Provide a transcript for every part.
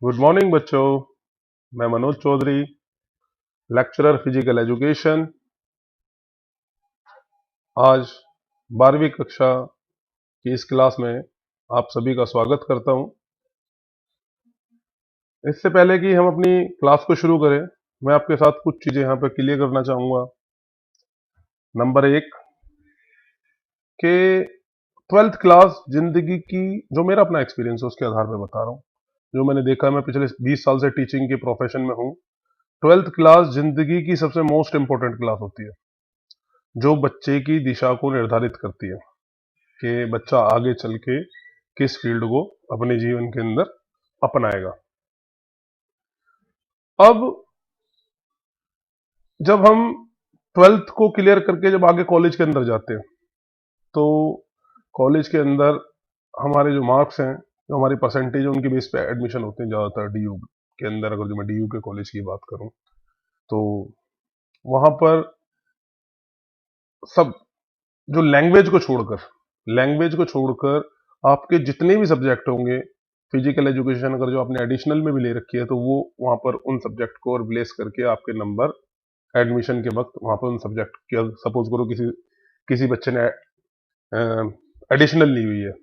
Good morning बच्चों। मैं Manoj Chaudhary, lecturer physical education. आज 12वीं कक्षा की इस क्लास में आप सभी का स्वागत करता हूं। इससे पहले कि हम अपनी क्लास को शुरू करें, मैं आपके साथ कुछ चीजें यहां पर क्लियर करना चाहूंगा। नंबर एक कि ट्वेल्थ क्लास जिंदगी की जो मेरा अपना एक्सपीरियंस है उसके आधार पर बता रहा हूं, जो मैंने देखा है। मैं पिछले 20 साल से टीचिंग के प्रोफेशन में हूं। ट्वेल्थ क्लास जिंदगी की सबसे मोस्ट इंपॉर्टेंट क्लास होती है, जो बच्चे की दिशा को निर्धारित करती है कि बच्चा आगे चल के किस फील्ड को अपने जीवन के अंदर अपनाएगा। अब जब हम ट्वेल्थ को क्लियर करके जब आगे कॉलेज के अंदर जाते हैं, तो कॉलेज के अंदर हमारे जो मार्क्स हैं, जो हमारी परसेंटेज है, उनके बेस पे एडमिशन होते हैं ज़्यादातर डीयू के अंदर। अगर जो मैं डीयू के कॉलेज की बात करूं, तो वहां पर सब जो लैंग्वेज को छोड़कर आपके जितने भी सब्जेक्ट होंगे, फिजिकल एजुकेशन अगर जो आपने एडिशनल में भी ले रखी है, तो वो वहां पर उन सब्जेक्ट को रिप्लेस करके आपके नंबर एडमिशन के वक्त वहां पर उन सब्जेक्ट की, सपोज करो किसी किसी बच्चे ने एडिशनल ली हुई है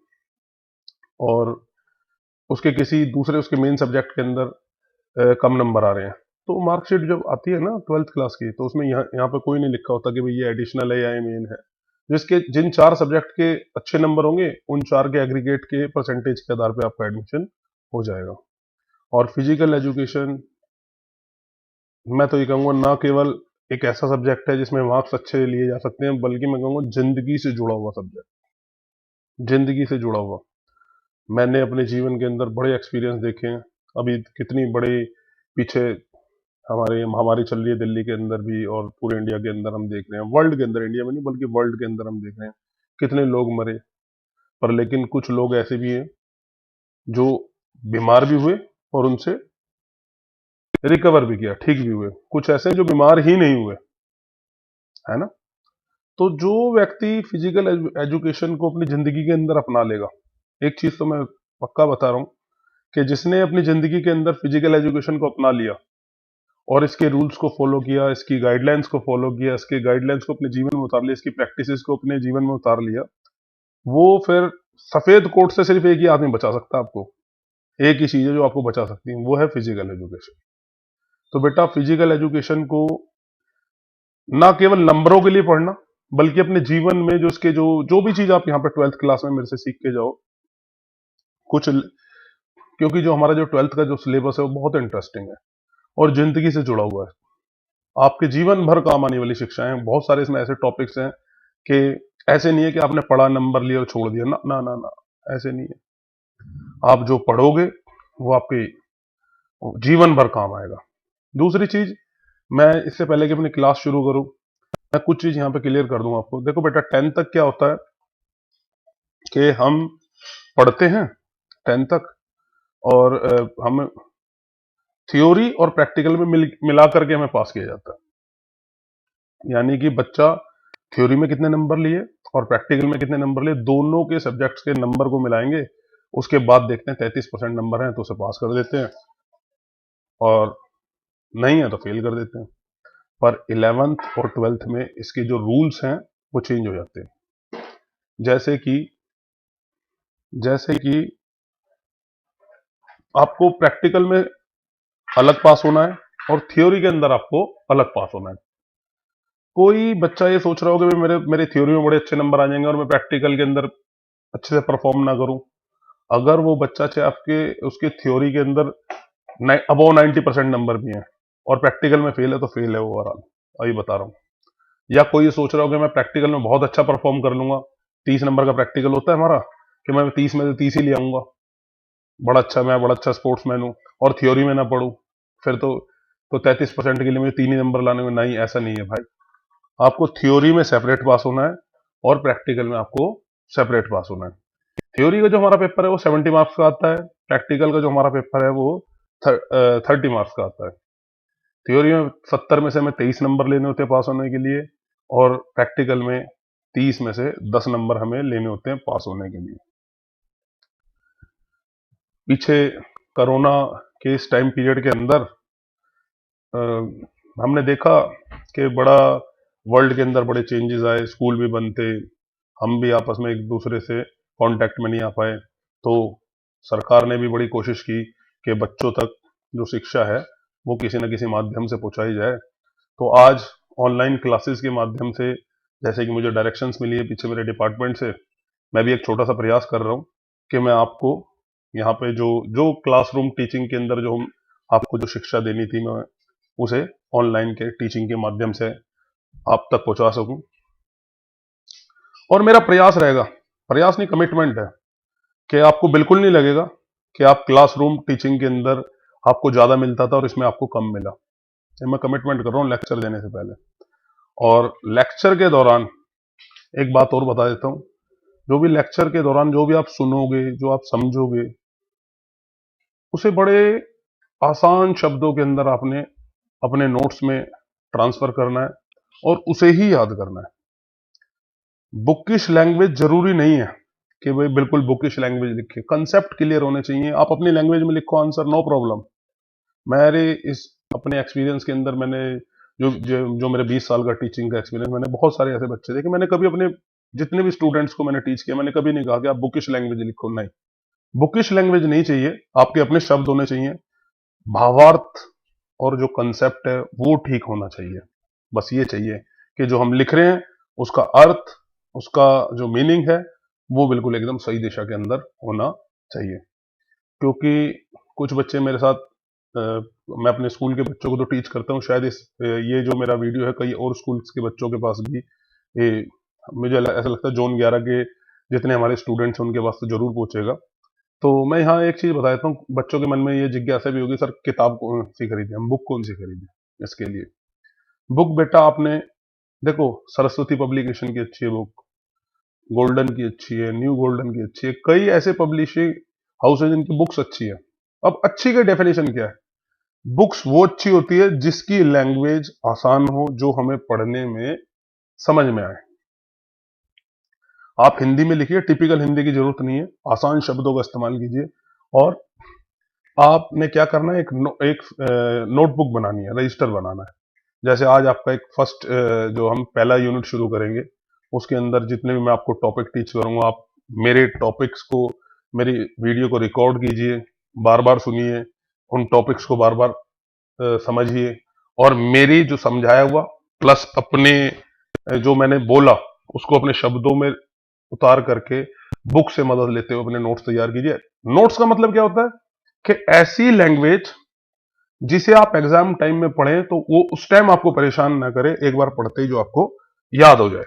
और उसके किसी दूसरे उसके मेन सब्जेक्ट के अंदर कम नंबर आ रहे हैं, तो मार्कशीट जब आती है ना ट्वेल्थ क्लास की, तो उसमें यहाँ पे कोई नहीं लिखा होता कि भाई ये एडिशनल है या ये मेन है। जिसके जिन चार सब्जेक्ट के अच्छे नंबर होंगे, उन चार के एग्रीगेट के परसेंटेज के आधार पे आपका एडमिशन हो जाएगा। और फिजिकल एजुकेशन, मैं तो ये कहूँगा, ना केवल एक ऐसा सब्जेक्ट है जिसमें मार्क्स अच्छे लिए जा सकते हैं, बल्कि मैं कहूँगा जिंदगी से जुड़ा हुआ सब्जेक्ट, जिंदगी से जुड़ा हुआ। मैंने अपने जीवन के अंदर बड़े एक्सपीरियंस देखे हैं। अभी कितनी बड़े पीछे हमारे महामारी चल रही है दिल्ली के अंदर भी, और पूरे इंडिया के अंदर हम देख रहे हैं, वर्ल्ड के अंदर, इंडिया में नहीं बल्कि वर्ल्ड के अंदर हम देख रहे हैं कितने लोग मरे। पर लेकिन कुछ लोग ऐसे भी हैं जो बीमार भी हुए और उनसे रिकवर भी किया, ठीक भी हुए। कुछ ऐसे जो बीमार ही नहीं हुए, है ना। तो जो व्यक्ति फिजिकल एजुकेशन को अपनी जिंदगी के अंदर अपना लेगा, एक चीज तो मैं पक्का बता रहा हूं कि जिसने अपनी जिंदगी के अंदर फिजिकल एजुकेशन को अपना लिया और इसके रूल्स को फॉलो किया, इसकी गाइडलाइंस को फॉलो किया, इसके गाइडलाइंस को अपने जीवन में उतार लिया, इसकी प्रैक्टिसेस को अपने जीवन में उतार लिया, वो फिर सफेद कोट से सिर्फ एक ही आदमी बचा सकता है आपको। एक ही चीज है जो आपको बचा सकती है, वो है फिजिकल एजुकेशन। तो बेटा, फिजिकल एजुकेशन को ना केवल नंबरों के लिए पढ़ना, बल्कि अपने जीवन में जो उसके जो जो भी चीज आप यहाँ पे ट्वेल्थ क्लास में मेरे से सीख के जाओ, कुछ, क्योंकि जो हमारा जो ट्वेल्थ का जो सिलेबस है वो बहुत इंटरेस्टिंग है और जिंदगी से जुड़ा हुआ है। आपके जीवन भर काम आने वाली शिक्षाएं हैं। बहुत सारे इसमें ऐसे टॉपिक्स हैं कि ऐसे नहीं है कि आपने पढ़ा, नंबर लिया और छोड़ दिया, ना ना ना ना, ऐसे नहीं है। आप जो पढ़ोगे वो आपके जीवन भर काम आएगा। दूसरी चीज, मैं इससे पहले कि अपनी क्लास शुरू करूं, मैं कुछ चीज यहाँ पे क्लियर कर दूं आपको। देखो बेटा, 10 तक क्या होता है कि हम पढ़ते हैं 10 तक, और हम थ्योरी और प्रैक्टिकल में मिला करके हमें पास किया जाता है। यानी कि बच्चा थ्योरी में कितने नंबर लिए और प्रैक्टिकल में कितने नंबर लिए, दोनों के सब्जेक्ट्स के नंबर को मिलाएंगे। उसके बाद देखते हैं 33% नंबर हैं तो उसे पास कर देते हैं, और नहीं है तो फेल कर देते हैं। पर 11th और 12th में इसके जो रूल्स हैं वो चेंज हो जाते हैं। जैसे कि जैसे कि आपको प्रैक्टिकल में अलग पास होना है और थ्योरी के अंदर आपको अलग पास होना है। कोई बच्चा ये सोच रहा होगा कि मेरे मेरे थ्योरी में बड़े अच्छे नंबर आ जाएंगे और मैं प्रैक्टिकल के अंदर अच्छे से परफॉर्म ना करूं। अगर वो बच्चा, चाहे आपके उसके थ्योरी के अंदर अबव 90% नंबर भी हैं और प्रैक्टिकल में फेल है, तो फेल है वो ओवरऑल। अभी बता रहा हूँ। या कोई ये सोच रहा हो कि मैं प्रैक्टिकल में बहुत अच्छा परफॉर्म कर लूंगा, 30 नंबर का प्रैक्टिकल होता है हमारा, कि मैं 30 में से 30 ही ले आऊंगा, मैं बड़ा अच्छा स्पोर्ट्समैन हूँ, और थ्योरी में ना पढ़ूं, फिर तो 33% के लिए मुझे 3 ही नंबर लाने में, नहीं, ऐसा नहीं है भाई। आपको थ्योरी में सेपरेट पास होना है और प्रैक्टिकल में आपको सेपरेट पास होना है। थ्योरी का जो हमारा पेपर है वो 70 मार्क्स का आता है, प्रैक्टिकल का जो हमारा पेपर है वो 30 मार्क्स का आता है। थ्योरी में 70 में से हमें 23 नंबर लेने होते हैं पास होने के लिए, और प्रैक्टिकल में 30 में से 10 नंबर हमें लेने होते हैं पास होने के लिए। पीछे कोरोना के इस टाइम पीरियड के अंदर अ, हमने देखा कि बड़ा वर्ल्ड के अंदर बड़े चेंजेस आए, स्कूल भी बंद थे, हम भी आपस में एक दूसरे से कांटेक्ट में नहीं आ पाए। तो सरकार ने भी बड़ी कोशिश की कि बच्चों तक जो शिक्षा है वो किसी न किसी माध्यम से पहुंचाई जाए। तो आज ऑनलाइन क्लासेस के माध्यम से, जैसे कि मुझे डायरेक्शंस मिली है पीछे मेरे डिपार्टमेंट से, मैं भी एक छोटा सा प्रयास कर रहा हूँ कि मैं आपको यहाँ पे जो जो क्लासरूम टीचिंग के अंदर जो हम आपको जो शिक्षा देनी थी, मैं उसे ऑनलाइन के टीचिंग के माध्यम से आप तक पहुंचा सकूं। और मेरा प्रयास रहेगा, प्रयास नहीं कमिटमेंट है, कि आपको बिल्कुल नहीं लगेगा कि आप क्लासरूम टीचिंग के अंदर आपको ज्यादा मिलता था और इसमें आपको कम मिला। ये मैं कमिटमेंट कर रहा हूं लेक्चर देने से पहले। और लेक्चर के दौरान एक बात और बता देता हूं, जो भी लेक्चर के दौरान जो भी आप सुनोगे, जो आप समझोगे, उसे बड़े आसान शब्दों के अंदर आपने अपने नोट्स में ट्रांसफर करना है और उसे ही याद करना है। बुकिश लैंग्वेज जरूरी नहीं है कि भाई बिल्कुल बुकिश लैंग्वेज लिखे, कंसेप्ट क्लियर होने चाहिए। आप अपनी लैंग्वेज में लिखो आंसर, नो प्रॉब्लम। मेरे इस अपने एक्सपीरियंस के अंदर मैंने जो मेरे 20 साल का टीचिंग का एक्सपीरियंस, मैंने बहुत सारे ऐसे बच्चे देखे। मैंने कभी अपने जितने भी स्टूडेंट्स को मैंने टीच किया, मैंने कभी नहीं कहा कि आप बुकिश लैंग्वेज लिखो, नहीं। बुकिश लैंग्वेज नहीं चाहिए, आपके अपने शब्द होने चाहिए, भावार्थ और जो कंसेप्ट है वो ठीक होना चाहिए। बस ये चाहिए कि जो हम लिख रहे हैं उसका अर्थ, उसका जो मीनिंग है वो बिल्कुल एकदम सही दिशा के अंदर होना चाहिए। क्योंकि कुछ बच्चे मेरे साथ मैं अपने स्कूल के बच्चों को तो टीच करता हूँ, शायद ये जो मेरा वीडियो है कई और स्कूल्स के बच्चों के पास भी ये, मुझे ऐसा लगता है जोन 11 के जितने हमारे स्टूडेंट्स हैं उनके पास तो जरूर पहुंचेगा। तो मैं यहाँ एक चीज बता देता हूँ, बच्चों के मन में ये जिज्ञासा भी होगी, सर किताब कौन सी खरीदें, हम बुक कौन सी खरीदें इसके लिए। बुक बेटा आपने देखो, सरस्वती पब्लिकेशन की अच्छी है बुक, गोल्डन की अच्छी है, न्यू गोल्डन की अच्छी है, कई ऐसे पब्लिशिंग हाउस है जिनकी बुक्स अच्छी है। अब अच्छी का डेफिनेशन क्या है? बुक्स वो अच्छी होती है जिसकी लैंग्वेज आसान हो, जो हमें पढ़ने में समझ में आए। आप हिंदी में लिखिए, टिपिकल हिंदी की जरूरत नहीं है, आसान शब्दों का इस्तेमाल कीजिए। और आपने क्या करना है, एक नोटबुक बनानी है, रजिस्टर बनाना है। जैसे आज आपका एक फर्स्ट जो हम पहला यूनिट शुरू करेंगे, उसके अंदर जितने भी मैं आपको टॉपिक टीच करूंगा, आप मेरे टॉपिक्स को, मेरी वीडियो को रिकॉर्ड कीजिए, बार बार सुनिए, उन टॉपिक्स को बार बार समझिए, और मेरी जो समझाया हुआ प्लस अपने जो मैंने बोला उसको अपने शब्दों में उतार करके बुक से मदद लेते हुए अपने नोट्स तैयार कीजिए। नोट्स का मतलब क्या होता है कि ऐसी लैंग्वेज जिसे आप एग्जाम टाइम में पढ़ें तो वो उस टाइम आपको परेशान ना करे, एक बार पढ़ते ही जो आपको याद हो जाए।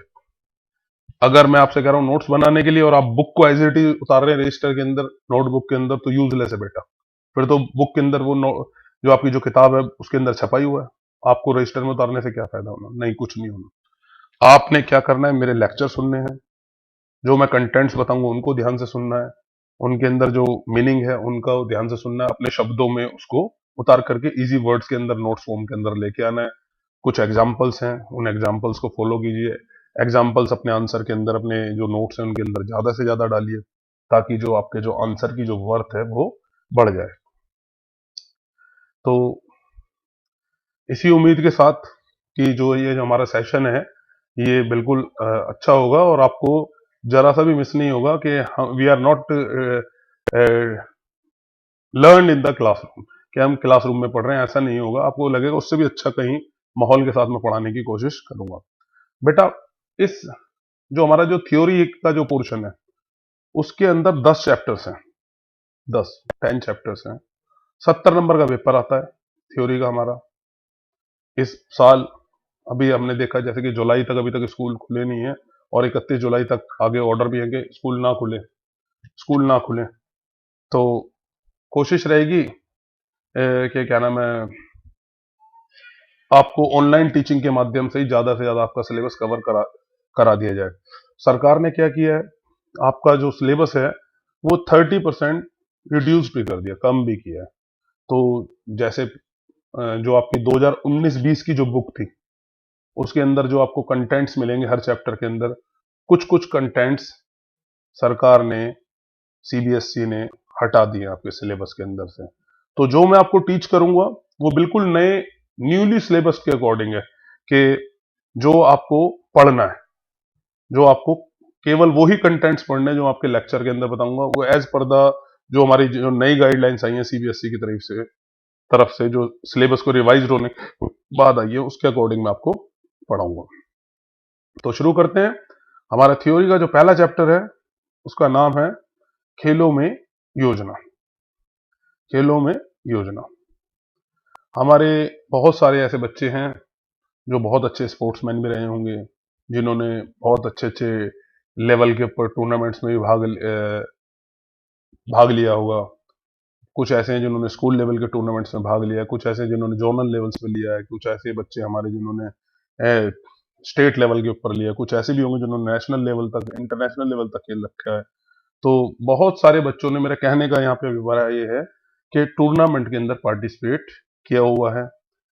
अगर मैं आपसे कह रहा हूं नोट्स बनाने के लिए और आप बुक को एज इट इज उतार रहे हैं रजिस्टर के अंदर, नोटबुक के अंदर, तो यूजलेस है बेटा। फिर तो बुक के अंदर वो जो आपकी जो किताब है उसके अंदर छपा ही हुआ है, आपको रजिस्टर में उतारने से क्या फायदा होना, नहीं, कुछ नहीं होना। आपने क्या करना है, मेरे लेक्चर सुनने हैं, जो मैं कंटेंट्स बताऊंगा उनको ध्यान से सुनना है, उनके अंदर जो मीनिंग है उनका ध्यान से सुनना है, अपने शब्दों में उसको उतार करके इजी वर्ड्स के अंदर नोट्स फॉर्म के अंदर लेके आना है। कुछ एग्जाम्पल्स हैं, उन एग्जाम्पल्स को फॉलो कीजिए। एग्जाम्पल्स अपने आंसर के अंदर, अपने जो नोट्स हैं उनके अंदर ज्यादा से ज्यादा डालिए, ताकि जो आपके जो आंसर की जो वर्थ है वो बढ़ जाए। तो इसी उम्मीद के साथ कि जो ये जो हमारा सेशन है ये बिल्कुल अच्छा होगा और आपको जरा सा भी मिस नहीं होगा कि we are not learn in the classroom, कि हम क्लासरूम में पढ़ रहे हैं, ऐसा नहीं होगा। आपको लगेगा उससे भी अच्छा कहीं माहौल के साथ में पढ़ाने की कोशिश करूंगा। बेटा, इस जो हमारा जो थ्योरी का जो पोर्शन है उसके अंदर 10 चैप्टर्स हैं, 10 चैप्टर्स हैं, 70 नंबर का पेपर आता है थ्योरी का हमारा इस साल। अभी हमने देखा जैसे कि जुलाई तक अभी तक स्कूल खुले नहीं है, और 31 जुलाई तक आगे ऑर्डर भी है कि स्कूल ना खुले। तो कोशिश रहेगी कि क्या नाम है, आपको ऑनलाइन टीचिंग के माध्यम से ही ज्यादा से ज्यादा आपका सिलेबस कवर करा दिया जाए। सरकार ने क्या किया है, आपका जो सिलेबस है वो 30% रिड्यूस भी कर दिया, कम भी किया है। तो जैसे जो आपकी 2019-20 की जो बुक थी उसके अंदर जो आपको कंटेंट्स मिलेंगे हर चैप्टर के अंदर, कुछ कुछ कंटेंट्स सरकार ने, सीबीएसई ने हटा दिए आपके सिलेबस के अंदर से। तो जो मैं आपको टीच करूंगा वो बिल्कुल नए न्यूली सिलेबस के अकॉर्डिंग है कि जो आपको पढ़ना है, जो आपको केवल वही कंटेंट्स पढ़ने जो आपके लेक्चर के अंदर बताऊंगा, वो एज पर द जो हमारी जो नई गाइडलाइंस आई है सीबीएसई की तरफ से जो सिलेबस को रिवाइज होने के बाद आई है उसके अकॉर्डिंग मैं आपको पढ़ाऊंगा। तो शुरू करते हैं। हमारा थ्योरी का जो पहला चैप्टर है उसका नाम है खेलों में योजना। खेलों में योजना। हमारे बहुत सारे ऐसे बच्चे हैं जो बहुत अच्छे स्पोर्ट्समैन भी रहे होंगे, जिन्होंने बहुत अच्छे अच्छे लेवल के ऊपर टूर्नामेंट्स में भी भाग लिया होगा। कुछ ऐसे हैं जिन्होंने स्कूल लेवल के टूर्नामेंट्स में भाग लिया है, कुछ ऐसे हैं जिन्होंने जोनल लेवल्स पे लिया है, कुछ ऐसे बच्चे हमारे जिन्होंने स्टेट लेवल के ऊपर लिया, कुछ ऐसे भी होंगे जिन्होंने नेशनल लेवल तक, इंटरनेशनल लेवल तक खेल रखा है। तो बहुत सारे बच्चों ने, मेरे कहने का यहाँ पे अभिप्राय ये है कि टूर्नामेंट के अंदर पार्टिसिपेट किया हुआ है,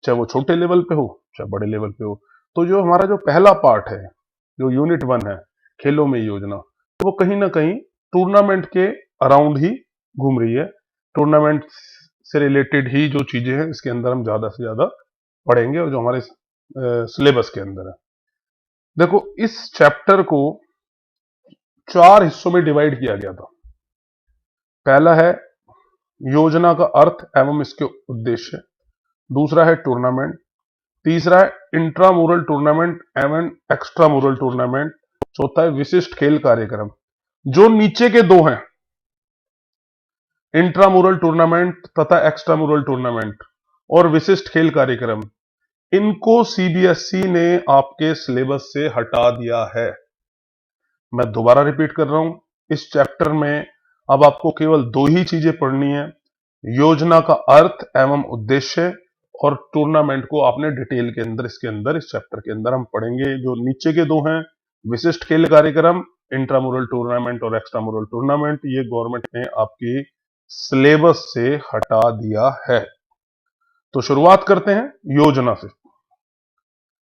चाहे वो छोटे लेवल पे हो चाहे बड़े लेवल पे हो। तो जो हमारा जो पहला पार्ट है, जो यूनिट 1 है खेलों में योजना, तो वो कहीं ना कहीं टूर्नामेंट के अराउंड ही घूम रही है। टूर्नामेंट से रिलेटेड ही जो चीजें हैं इसके अंदर हम ज्यादा से ज्यादा पढ़ेंगे और जो हमारे सिलेबस के अंदर है। देखो, इस चैप्टर को 4 हिस्सों में डिवाइड किया गया था। पहला है योजना का अर्थ एवं इसके उद्देश्य, दूसरा है टूर्नामेंट, तीसरा है इंट्रामुरल टूर्नामेंट एवं एक्स्ट्रामुरल टूर्नामेंट, चौथा है विशिष्ट खेल कार्यक्रम। जो नीचे के दो हैं, इंट्रामुरल टूर्नामेंट तथा एक्स्ट्रामुरल टूर्नामेंट और विशिष्ट खेल कार्यक्रम, इनको सीबीएसई ने आपके सिलेबस से हटा दिया है। मैं दोबारा रिपीट कर रहा हूं, इस चैप्टर में अब आपको केवल 2 ही चीजें पढ़नी है, योजना का अर्थ एवं उद्देश्य और टूर्नामेंट को आपने डिटेल के अंदर इसके अंदर इस चैप्टर के अंदर हम पढ़ेंगे। जो नीचे के 2 हैं, विशिष्ट खेल कार्यक्रम, इंट्रामुरल टूर्नामेंट और एक्स्ट्रामुरल टूर्नामेंट, ये गवर्नमेंट ने आपकी सिलेबस से हटा दिया है। तो शुरुआत करते हैं योजना से।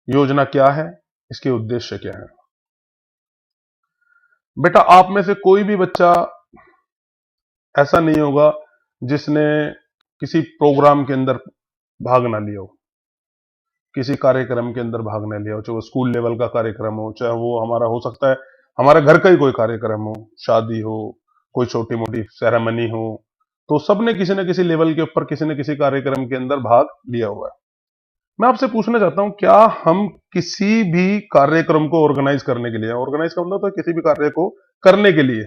योजना क्या है, इसके उद्देश्य क्या है? बेटा, आप में से कोई भी बच्चा ऐसा नहीं होगा जिसने किसी प्रोग्राम के अंदर भाग ना लिया हो, किसी कार्यक्रम के अंदर भाग न लिया हो, चाहे वो स्कूल लेवल का कार्यक्रम हो, चाहे वो हमारा हो सकता है हमारे घर का ही कोई कार्यक्रम हो, शादी हो, कोई छोटी मोटी सेरेमनी हो, तो सबने किसी न किसी लेवल के ऊपर किसी न किसी कार्यक्रम के अंदर भाग लिया हुआ है। मैं आपसे पूछना चाहता हूं, क्या हम किसी भी कार्यक्रम को ऑर्गेनाइज करने के लिए, ऑर्गेनाइज का मतलब तो किसी भी कार्य को करने के लिए,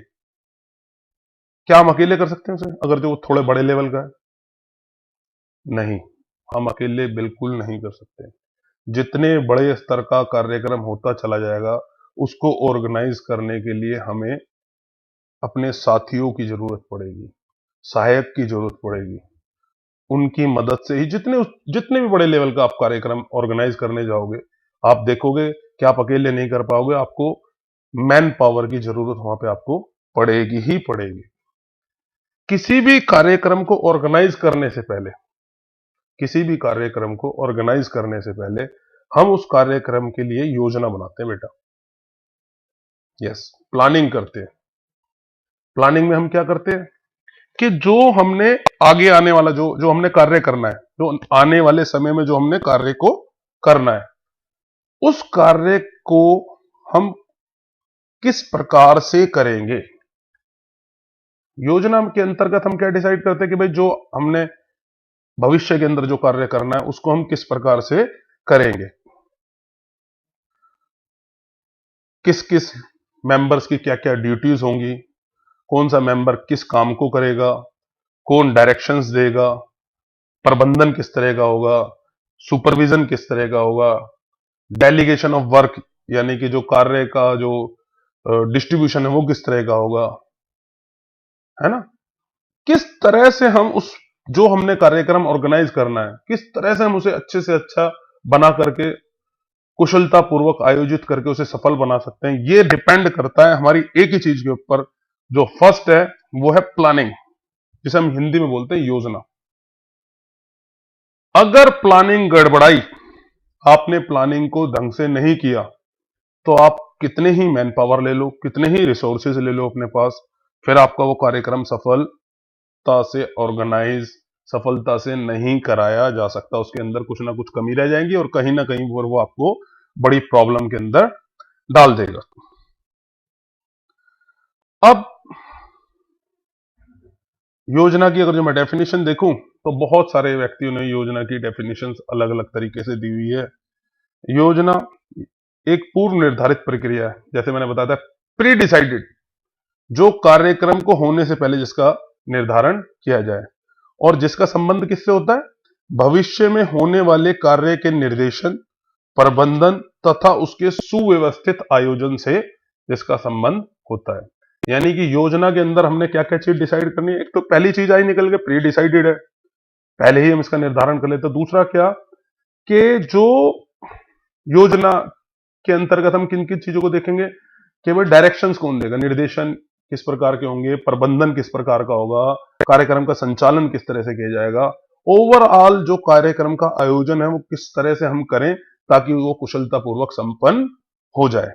क्या हम अकेले कर सकते हैं उसे, अगर जो थोड़े बड़े लेवल का है? नहीं, हम अकेले बिल्कुल नहीं कर सकते। जितने बड़े स्तर का कार्यक्रम होता चला जाएगा, उसको ऑर्गेनाइज करने के लिए हमें अपने साथियों की जरूरत पड़ेगी, सहायक की जरूरत पड़ेगी। उनकी मदद से ही जितने भी बड़े लेवल का आप कार्यक्रम ऑर्गेनाइज करने जाओगे, आप देखोगे कि आप अकेले नहीं कर पाओगे, आपको मैन पावर की जरूरत वहां पे आपको पड़ेगी ही पड़ेगी। किसी भी कार्यक्रम को ऑर्गेनाइज करने से पहले, किसी भी कार्यक्रम को ऑर्गेनाइज करने से पहले हम उस कार्यक्रम के लिए योजना बनाते हैं बेटा। यस, प्लानिंग करते हैं। प्लानिंग में हम क्या करते हैं कि जो हमने आगे आने वाला जो जो हमने कार्य करना है, जो आने वाले समय में जो हमने कार्य को करना है, उस कार्य को हम किस प्रकार से करेंगे। योजना के अंतर्गत हम क्या डिसाइड करते हैं कि भाई जो हमने भविष्य के अंदर जो कार्य करना है उसको हम किस प्रकार से करेंगे, किस किस मेंबर्स की क्या क्या ड्यूटीज होंगी, कौन सा मेंबर किस काम को करेगा, कौन डायरेक्शंस देगा, प्रबंधन किस तरह का होगा, सुपरविजन किस तरह का होगा, डेलीगेशन ऑफ वर्क यानी कि जो कार्य का जो डिस्ट्रीब्यूशन है वो किस तरह का होगा, है ना। किस तरह से हम उस जो हमने कार्यक्रम ऑर्गेनाइज करना है, किस तरह से हम उसे अच्छे से अच्छा बना करके कुशलता पूर्वक आयोजित करके उसे सफल बना सकते हैं। ये डिपेंड करता है हमारी एक ही चीज के ऊपर, जो फर्स्ट है वो है प्लानिंग, जिसे हम हिंदी में बोलते हैं योजना। अगर प्लानिंग गड़बड़ाई, आपने प्लानिंग को ढंग से नहीं किया, तो आप कितने ही मैन पावर ले लो, कितने ही रिसोर्सेज ले लो अपने पास, फिर आपका वो कार्यक्रम सफल सफलता से ऑर्गेनाइज, सफलता से नहीं कराया जा सकता। उसके अंदर कुछ ना कुछ कमी रह जाएगी और कहीं ना कहीं वो आपको बड़ी प्रॉब्लम के अंदर डाल देगा। अब योजना की अगर जो मैं डेफिनेशन देखूं तो बहुत सारे व्यक्तियों ने योजना की डेफिनेशंस अलग अलग तरीके से दी हुई है। योजना एक पूर्व निर्धारित प्रक्रिया है, जैसे मैंने बताया था, प्री डिसाइडेड, जो कार्यक्रम को होने से पहले जिसका निर्धारण किया जाए और जिसका संबंध किससे होता है, भविष्य में होने वाले कार्य के निर्देशन, प्रबंधन तथा उसके सुव्यवस्थित आयोजन से जिसका संबंध होता है। यानी कि योजना के अंदर हमने क्या क्या चीज डिसाइड करनी है। एक तो पहली चीज आई निकल के प्री डिसाइडेड है, पहले ही हम इसका निर्धारण कर लेते हैं। दूसरा क्या कि जो योजना के अंतर्गत हम किन किन चीजों को देखेंगे कि भाई डायरेक्शंस कौन देगा, निर्देशन किस प्रकार के होंगे, प्रबंधन किस प्रकार का होगा, कार्यक्रम का संचालन किस तरह से किया जाएगा, ओवरऑल जो कार्यक्रम का आयोजन है वो किस तरह से हम करें ताकि वो कुशलता पूर्वक संपन्न हो जाए।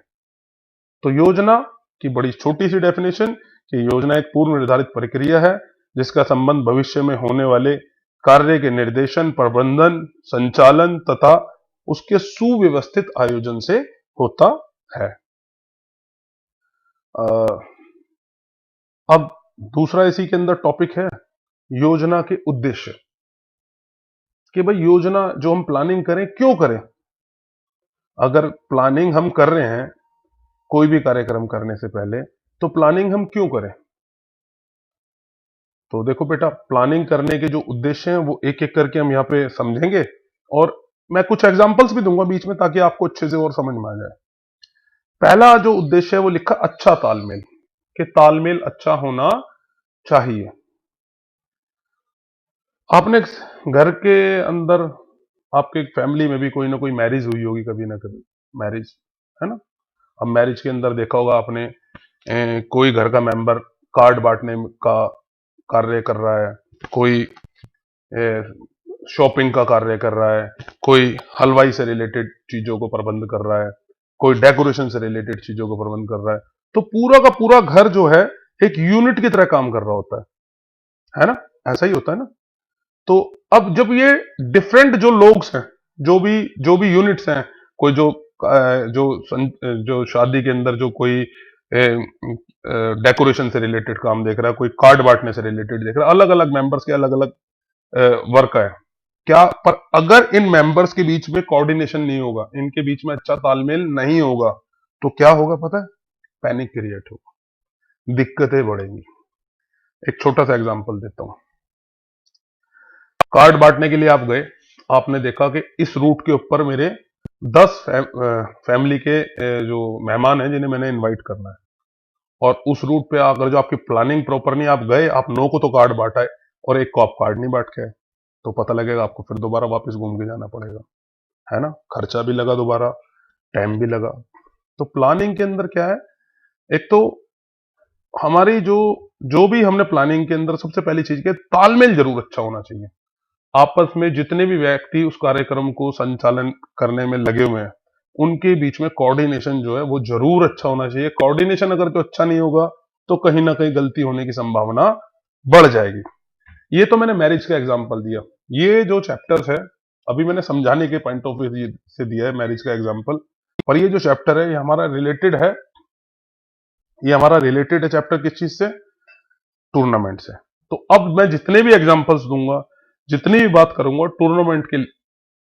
तो योजना की बड़ी छोटी सी डेफिनेशन कि योजना एक पूर्व निर्धारित प्रक्रिया है जिसका संबंध भविष्य में होने वाले कार्य के निर्देशन, प्रबंधन, संचालन तथा उसके सुव्यवस्थित आयोजन से होता है। अब दूसरा इसी के अंदर टॉपिक है योजना के उद्देश्य, कि भाई योजना जो हम प्लानिंग करें क्यों करें। अगर प्लानिंग हम कर रहे हैं कोई भी कार्यक्रम करने से पहले, तो प्लानिंग हम क्यों करें। तो देखो बेटा, प्लानिंग करने के जो उद्देश्य हैं वो एक एक करके हम यहाँ पे समझेंगे और मैं कुछ एग्जांपल्स भी दूंगा बीच में ताकि आपको अच्छे से और समझ में आ जाए। पहला जो उद्देश्य है वो लिखा अच्छा तालमेल, कि तालमेल अच्छा होना चाहिए। आपने घर के अंदर आपके फैमिली में भी कोई ना कोई मैरिज हुई होगी कभी ना कभी, मैरिज है ना। अब मैरिज के अंदर देखा होगा आपने कोई घर का मेंबर कार्ड बांटने का कार्य कर रहा है, कोई शॉपिंग का कार्य कर रहा है, कोई हलवाई से रिलेटेड चीजों को प्रबंध कर रहा है, कोई डेकोरेशन से रिलेटेड चीजों को प्रबंध कर रहा है। तो पूरा का पूरा घर जो है एक यूनिट की तरह काम कर रहा होता है ना, ऐसा ही होता है ना। तो अब जब ये डिफरेंट जो लोग हैं, जो भी यूनिट्स हैं, कोई जो शादी के अंदर जो कोई डेकोरेशन से रिलेटेड काम देख रहा है, कोई कार्ड बांटने से रिलेटेड देख रहा है, अलग अलग मेंबर्स के अलग अलग वर्क है क्या। पर अगर इन मेंबर्स के बीच में कोऑर्डिनेशन नहीं होगा, इनके बीच में अच्छा तालमेल नहीं होगा, तो क्या होगा पता है, पैनिक क्रिएट होगा, दिक्कतें बढ़ेंगी। एक छोटा सा एग्जांपल देता हूं। कार्ड बांटने के लिए आप गए, आपने देखा कि इस रूट के ऊपर मेरे 10 फैमिली के जो मेहमान हैं जिन्हें मैंने इनवाइट करना है, और उस रूट पे अगर जो आपकी प्लानिंग प्रॉपर नहीं, आप गए, आप 9 को तो कार्ड बांटा है और एक को आप कार्ड नहीं बांट के आए, तो पता लगेगा आपको फिर दोबारा वापस घूम के जाना पड़ेगा, है ना। खर्चा भी लगा, दोबारा टाइम भी लगा। तो प्लानिंग के अंदर क्या है, एक तो हमारी जो जो भी हमने प्लानिंग के अंदर सबसे पहली चीज क्या, तालमेल जरूर अच्छा होना चाहिए। आपस में जितने भी व्यक्ति उस कार्यक्रम को संचालन करने में लगे हुए हैं, उनके बीच में कोऑर्डिनेशन जो है वो जरूर अच्छा होना चाहिए। कोऑर्डिनेशन अगर तो अच्छा नहीं होगा तो कहीं ना कहीं गलती होने की संभावना बढ़ जाएगी। ये तो मैंने मैरिज का एग्जांपल दिया। ये जो चैप्टर्स है अभी मैंने समझाने के पॉइंट ऑफ व्यू से दिया है मैरिज का एग्जांपल, पर ये जो चैप्टर है ये हमारा रिलेटेड है चैप्टर किस चीज से, टूर्नामेंट से। तो अब मैं जितने भी एग्जांपल्स दूंगा, जितनी भी बात करूंगा, टूर्नामेंट के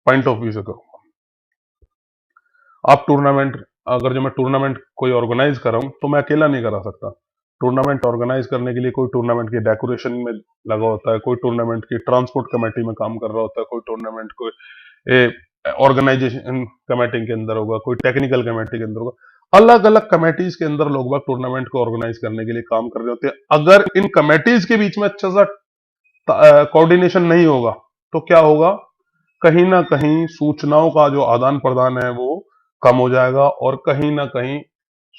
पॉइंट ऑफ व्यू से करूंगा। आप टूर्नामेंट, अगर जो मैं टूर्नामेंट कोई ऑर्गेनाइज कर रहा हूं तो मैं अकेला नहीं करा सकता। टूर्नामेंट ऑर्गेनाइज करने के लिए कोई टूर्नामेंट की डेकोरेशन में लगा होता है, कोई टूर्नामेंट की ट्रांसपोर्ट कमेटी में काम कर रहा होता है, कोई टूर्नामेंट को ऑर्गेनाइजेशन कमेटी के अंदर होगा, कोई टेक्निकल कमेटी के अंदर होगा। अलग अलग कमेटीज के अंदर लोग बाग टूर्नामेंट को ऑर्गेनाइज करने के लिए काम कर रहे होते हैं। अगर इन कमेटीज के बीच में अच्छा सा कोऑर्डिनेशन नहीं होगा तो क्या होगा, कहीं ना कहीं सूचनाओं का जो आदान प्रदान है वो कम हो जाएगा, और कहीं ना कहीं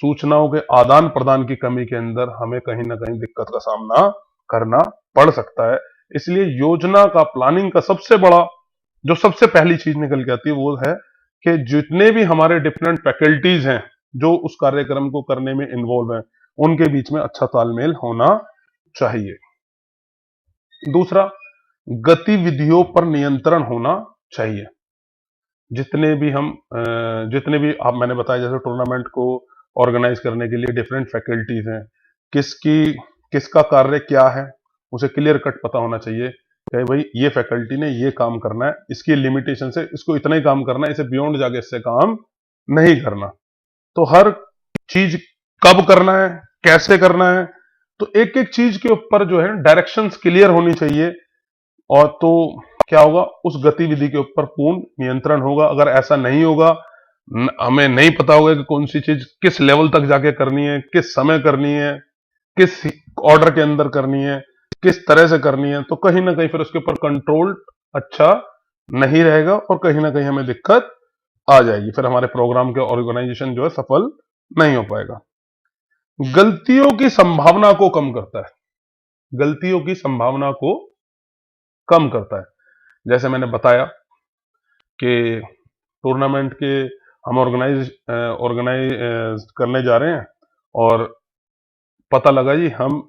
सूचनाओं के आदान प्रदान की कमी के अंदर हमें कहीं ना कहीं दिक्कत का सामना करना पड़ सकता है। इसलिए योजना का, प्लानिंग का सबसे बड़ा जो सबसे पहली चीज निकल के आती है वो है कि जितने भी हमारे डिफरेंट फैकल्टीज हैं जो उस कार्यक्रम को करने में इन्वॉल्व हैं, उनके बीच में अच्छा तालमेल होना चाहिए। दूसरा, गतिविधियों पर नियंत्रण होना चाहिए। जितने भी आप मैंने बताया, जैसे टूर्नामेंट को ऑर्गेनाइज करने के लिए डिफरेंट फैकल्टीज हैं, किसकी किसका कार्य क्या है, उसे क्लियर कट पता होना चाहिए कि भाई ये फैकल्टी ने ये काम करना है, इसकी लिमिटेशन से इसको इतना ही काम करना है, इसे बियॉन्ड जाके इससे काम नहीं करना। तो हर चीज कब करना है, कैसे करना है, तो एक एक चीज के ऊपर जो है डायरेक्शंस क्लियर होनी चाहिए। और तो क्या होगा, उस गतिविधि के ऊपर पूर्ण नियंत्रण होगा। अगर ऐसा नहीं होगा, हमें नहीं पता होगा कि कौन सी चीज किस लेवल तक जाके करनी है, किस समय करनी है, किस ऑर्डर के अंदर करनी है, किस तरह से करनी है, तो कहीं ना कहीं फिर उसके ऊपर कंट्रोल अच्छा नहीं रहेगा और कहीं ना कहीं हमें दिक्कत आ जाएगी, फिर हमारे प्रोग्राम के ऑर्गेनाइजेशन जो है सफल नहीं हो पाएगा। गलतियों की संभावना को कम करता है, गलतियों की संभावना को कम करता है। जैसे मैंने बताया कि टूर्नामेंट के हम ऑर्गेनाइज करने जा रहे हैं और पता लगा जी हम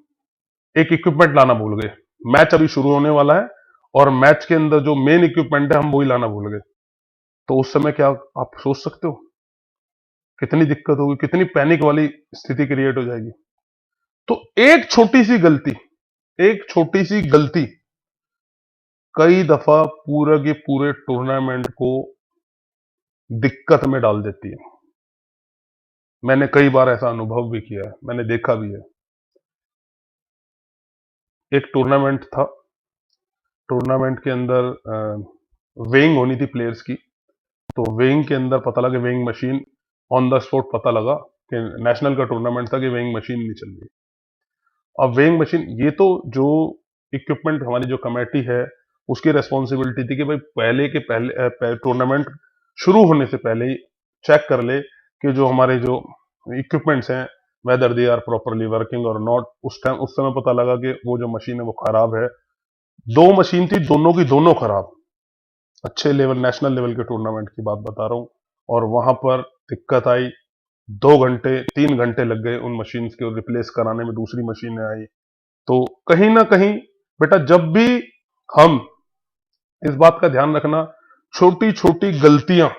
एक इक्विपमेंट लाना भूल गए, मैच अभी शुरू होने वाला है और मैच के अंदर जो मेन इक्विपमेंट है हम वही लाना भूल गए, तो उस समय क्या आप सोच सकते हो कितनी दिक्कत होगी, कितनी पैनिक वाली स्थिति क्रिएट हो जाएगी। तो एक छोटी सी गलती कई दफा पूरे के पूरे टूर्नामेंट को दिक्कत में डाल देती है। मैंने कई बार ऐसा अनुभव भी किया है, मैंने देखा भी है। एक टूर्नामेंट था, टूर्नामेंट के अंदर वेइंग होनी थी प्लेयर्स की, तो वेइंग के अंदर पता लगा, weighing machine on the spot पता लगा कि नेशनल का टूर्नामेंट था कि वेइंग मशीन नहीं चल रही। अब वेइंग मशीन, ये तो जो इक्विपमेंट हमारी जो कमेटी है उसकी रेस्पॉन्सिबिलिटी थी कि भाई पहले टूर्नामेंट शुरू होने से पहले ही चेक कर ले कि जो हमारे जो इक्विपमेंट्स हैं whether they are properly working और नॉट। उस समय पता लगा कि वो जो मशीन है वो खराब है। दो मशीन थी, दोनों की दोनों खराब। अच्छे लेवल, नेशनल लेवल के टूर्नामेंट की बात बता रहा हूं। और वहां पर दिक्कत आई, 2 घंटे 3 घंटे लग गए उन मशीन को रिप्लेस कराने में, दूसरी मशीनें आई। तो कहीं ना कहीं बेटा, जब भी हम, इस बात का ध्यान रखना, छोटी छोटी गलतियां,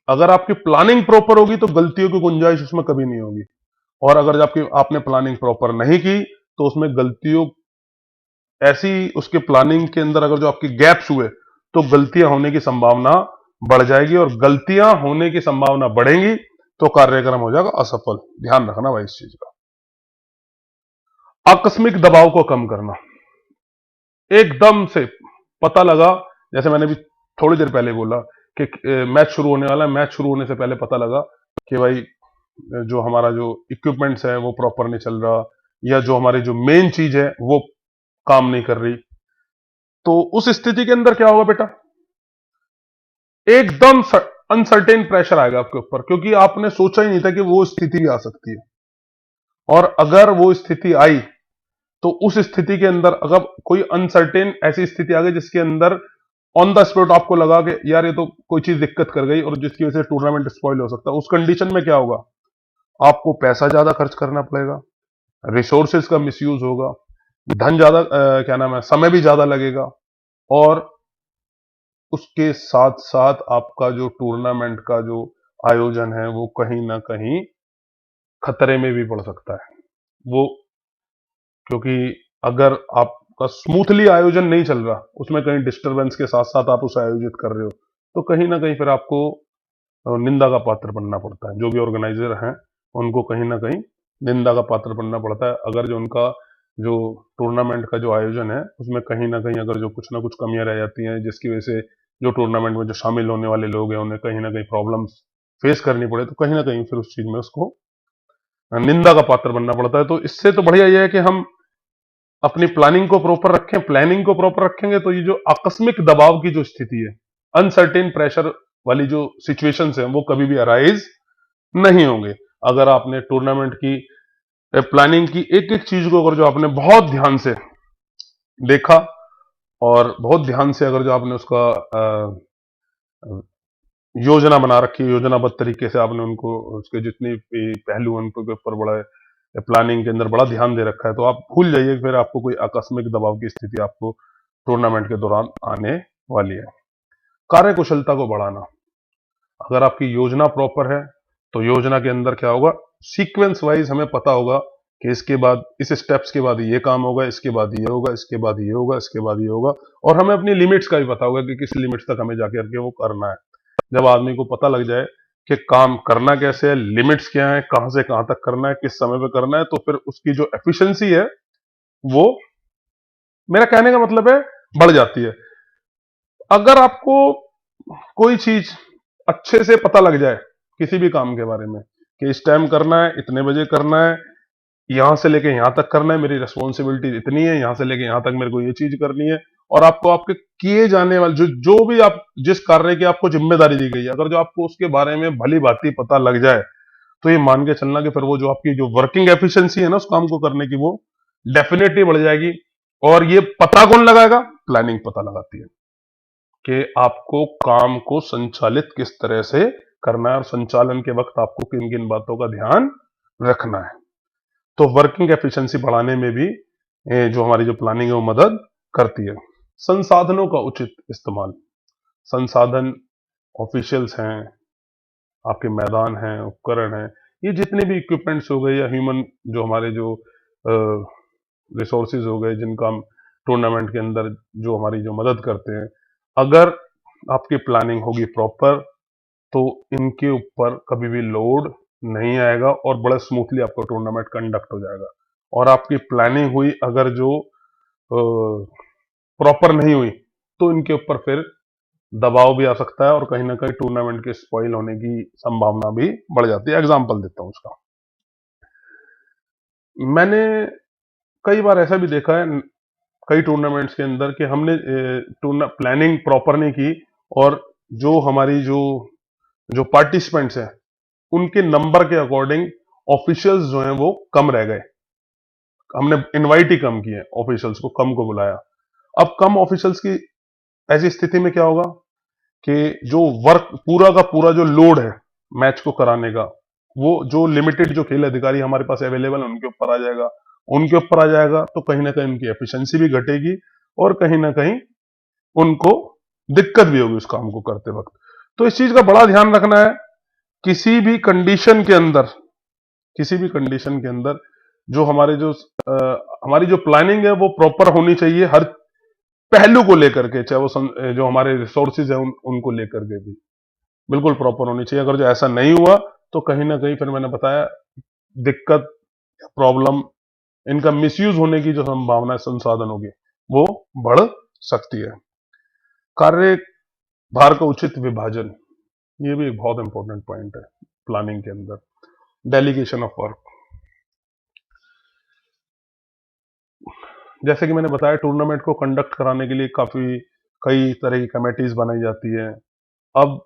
अगर आपकी प्लानिंग प्रॉपर होगी तो गलतियों की गुंजाइश उसमें कभी नहीं होगी। और अगर आपने प्लानिंग प्रॉपर नहीं की तो उसमें गलतियों ऐसी, उसके प्लानिंग के अंदर अगर जो आपकी गैप्स हुए तो गलतियां होने की संभावना बढ़ जाएगी, और गलतियां होने की संभावना बढ़ेंगी तो कार्यक्रम हो जाएगा असफल। ध्यान रखना भाई इस चीज का। आकस्मिक दबाव को कम करना, एकदम से पता लगा, जैसे मैंने भी थोड़ी देर पहले बोला कि मैच शुरू होने वाला है, मैच शुरू होने से पहले पता लगा कि भाई जो हमारा जो इक्विपमेंट्स है वो प्रॉपर नहीं चल रहा, या जो हमारी जो मेन चीज है वो काम नहीं कर रही, तो उस स्थिति के अंदर क्या होगा बेटा, एकदम अनसर्टेन प्रेशर आएगा आपके ऊपर, क्योंकि आपने सोचा ही नहीं था कि वो स्थिति भी आ सकती है। और अगर वो स्थिति आई तो उस स्थिति के अंदर अगर कोई अनसर्टेन ऐसी स्थिति आ गई जिसके अंदर ऑन द स्पॉट आपको लगा कि यार ये तो कोई चीज दिक्कत कर गई और जिसकी वजह से टूर्नामेंट स्पॉइल हो सकता है, उस कंडीशन में क्या होगा, आपको पैसा ज्यादा खर्च करना पड़ेगा, रिसोर्सेज का मिसयूज होगा, धन ज्यादा, क्या नाम है, समय भी ज्यादा लगेगा, और उसके साथ साथ आपका जो टूर्नामेंट का जो आयोजन है वो कहीं ना कहीं खतरे में भी पड़ सकता है। वो, क्योंकि अगर आपका स्मूथली आयोजन नहीं चल रहा, उसमें कहीं डिस्टरबेंस के साथ साथ आप उसे आयोजित कर रहे हो, तो कहीं ना कहीं फिर आपको निंदा का पात्र बनना पड़ता है। जो भी ऑर्गेनाइजर हैं उनको कहीं ना कहीं निंदा का पात्र बनना पड़ता है, अगर जो उनका जो टूर्नामेंट का जो आयोजन है उसमें कहीं ना कहीं अगर जो कुछ ना कुछ कमियां रह जाती हैं, जिसकी वजह से जो टूर्नामेंट में जो शामिल होने वाले लोग हैं उन्हें कहीं ना कहीं प्रॉब्लम्स फेस करनी पड़े, तो कहीं ना कहीं फिर उस चीज में उसको निंदा का पात्र बनना पड़ता है। तो इससे तो बढ़िया यह है कि हम अपनी प्लानिंग को प्रॉपर रखें। प्लानिंग को प्रॉपर रखेंगे तो ये जो आकस्मिक दबाव की जो स्थिति है, अनसर्टेन प्रेशर वाली जो सिचुएशंस हैं, वो कभी भी अराइज नहीं होंगे। अगर आपने टूर्नामेंट की प्लानिंग की एक एक चीज को अगर जो आपने बहुत ध्यान से देखा और बहुत ध्यान से अगर जो आपने उसका योजना बना रखी है, योजनाबद्ध तरीके से आपने उनको उसके जितनी भी पहलू हैं उनके ऊपर बढ़ाए, प्लानिंग के अंदर बड़ा ध्यान दे रखा है, तो आप भूल जाइए फिर आपको कोई आकस्मिक दबाव की स्थिति आपको टूर्नामेंट के दौरान आने वाली है। कार्य कुशलता को बढ़ाना, अगर आपकी योजना प्रॉपर है तो योजना के अंदर क्या होगा, सीक्वेंस वाइज हमें पता होगा कि इसके बाद इस स्टेप्स के बाद ये काम होगा, इसके बाद ये होगा, इसके बाद ये होगा, इसके बाद ये होगा, और हमें अपनी लिमिट्स का भी पता होगा कि किस लिमिट्स तक हमें जाकर के वो करना है। जब आदमी को पता लग जाए कि काम करना कैसे है, लिमिट्स क्या है, कहां से कहां तक करना है, किस समय पे करना है, तो फिर उसकी जो एफिशिएंसी है वो, मेरा कहने का मतलब है, बढ़ जाती है। अगर आपको कोई चीज अच्छे से पता लग जाए किसी भी काम के बारे में कि इस टाइम करना है, इतने बजे करना है, यहां से लेके यहां तक करना है, मेरी रिस्पॉन्सिबिलिटी इतनी है, यहां से लेके यहां तक मेरे को ये चीज करनी है, और आपको आपके किए जाने वाले जो भी आप जिस कार्य की आपको जिम्मेदारी दी गई है, अगर जो आपको उसके बारे में भली भांति पता लग जाए, तो ये मान के चलना कि फिर वो जो आपकी जो वर्किंग एफिशिएंसी है ना उस काम को करने की, वो डेफिनेटली बढ़ जाएगी। और ये पता कौन लगाएगा? प्लानिंग पता लगाती है कि आपको काम को संचालित किस तरह से करना है, और संचालन के वक्त आपको किन किन बातों का ध्यान रखना है। तो वर्किंग एफिशिएंसी बढ़ाने में भी जो हमारी जो प्लानिंग है वो मदद करती है। संसाधनों का उचित इस्तेमाल, संसाधन, ऑफिशियल्स हैं, आपके मैदान हैं, उपकरण हैं, ये जितने भी इक्विपमेंट्स हो गए, या ह्यूमन जो हमारे जो रिसोर्सेज हो गए जिनका हम टूर्नामेंट के अंदर जो हमारी जो मदद करते हैं, अगर आपकी प्लानिंग होगी प्रॉपर तो इनके ऊपर कभी भी लोड नहीं आएगा और बड़ा स्मूथली आपका टूर्नामेंट कंडक्ट हो जाएगा। और आपकी प्लानिंग हुई अगर जो प्रॉपर नहीं हुई तो इनके ऊपर फिर दबाव भी आ सकता है और कहीं ना कहीं टूर्नामेंट के स्पॉइल होने की संभावना भी बढ़ जाती है। एग्जाम्पल देता हूं उसका, मैंने कई बार ऐसा भी देखा है कई टूर्नामेंट्स के अंदर कि हमने प्लानिंग प्रॉपर नहीं की, और जो हमारी जो जो पार्टिसिपेंट्स हैं उनके नंबर के अकॉर्डिंग ऑफिशियल्स जो हैं वो कम रह गए। हमने इनवाइट ही कम किए, ऑफिशियल्स को कम को बुलाया। अब कम ऑफिशियल्स की ऐसी स्थिति में क्या होगा कि जो वर्क पूरा का पूरा जो लोड है मैच को कराने का, वो जो लिमिटेड जो खेल अधिकारी हमारे पास अवेलेबल है उनके ऊपर आ जाएगा। उनके ऊपर आ जाएगा तो कहीं ना कहीं उनकी एफिशिएंसी भी घटेगी और कहीं ना कहीं उनको दिक्कत भी होगी उस काम को करते वक्त। तो इस चीज का बड़ा ध्यान रखना है। किसी भी कंडीशन के अंदर, किसी भी कंडीशन के अंदर जो हमारे जो हमारी जो प्लानिंग है वो प्रॉपर होनी चाहिए, हर पहलू को लेकर के, चाहे वो जो हमारे रिसोर्सेज है उनको लेकर के भी बिल्कुल प्रॉपर होनी चाहिए। अगर जो ऐसा नहीं हुआ तो कहीं ना कहीं फिर मैंने बताया दिक्कत, प्रॉब्लम, इनका मिसयूज होने की जो संभावना है संसाधनों की वो बढ़ सकती है। कार्य भार का उचित विभाजन, ये भी एक बहुत इंपॉर्टेंट पॉइंट है प्लानिंग के अंदर। डेलीगेशन ऑफ वर्क, जैसे कि मैंने बताया टूर्नामेंट को कंडक्ट कराने के लिए काफी कई तरह की कमेटीज बनाई जाती है। अब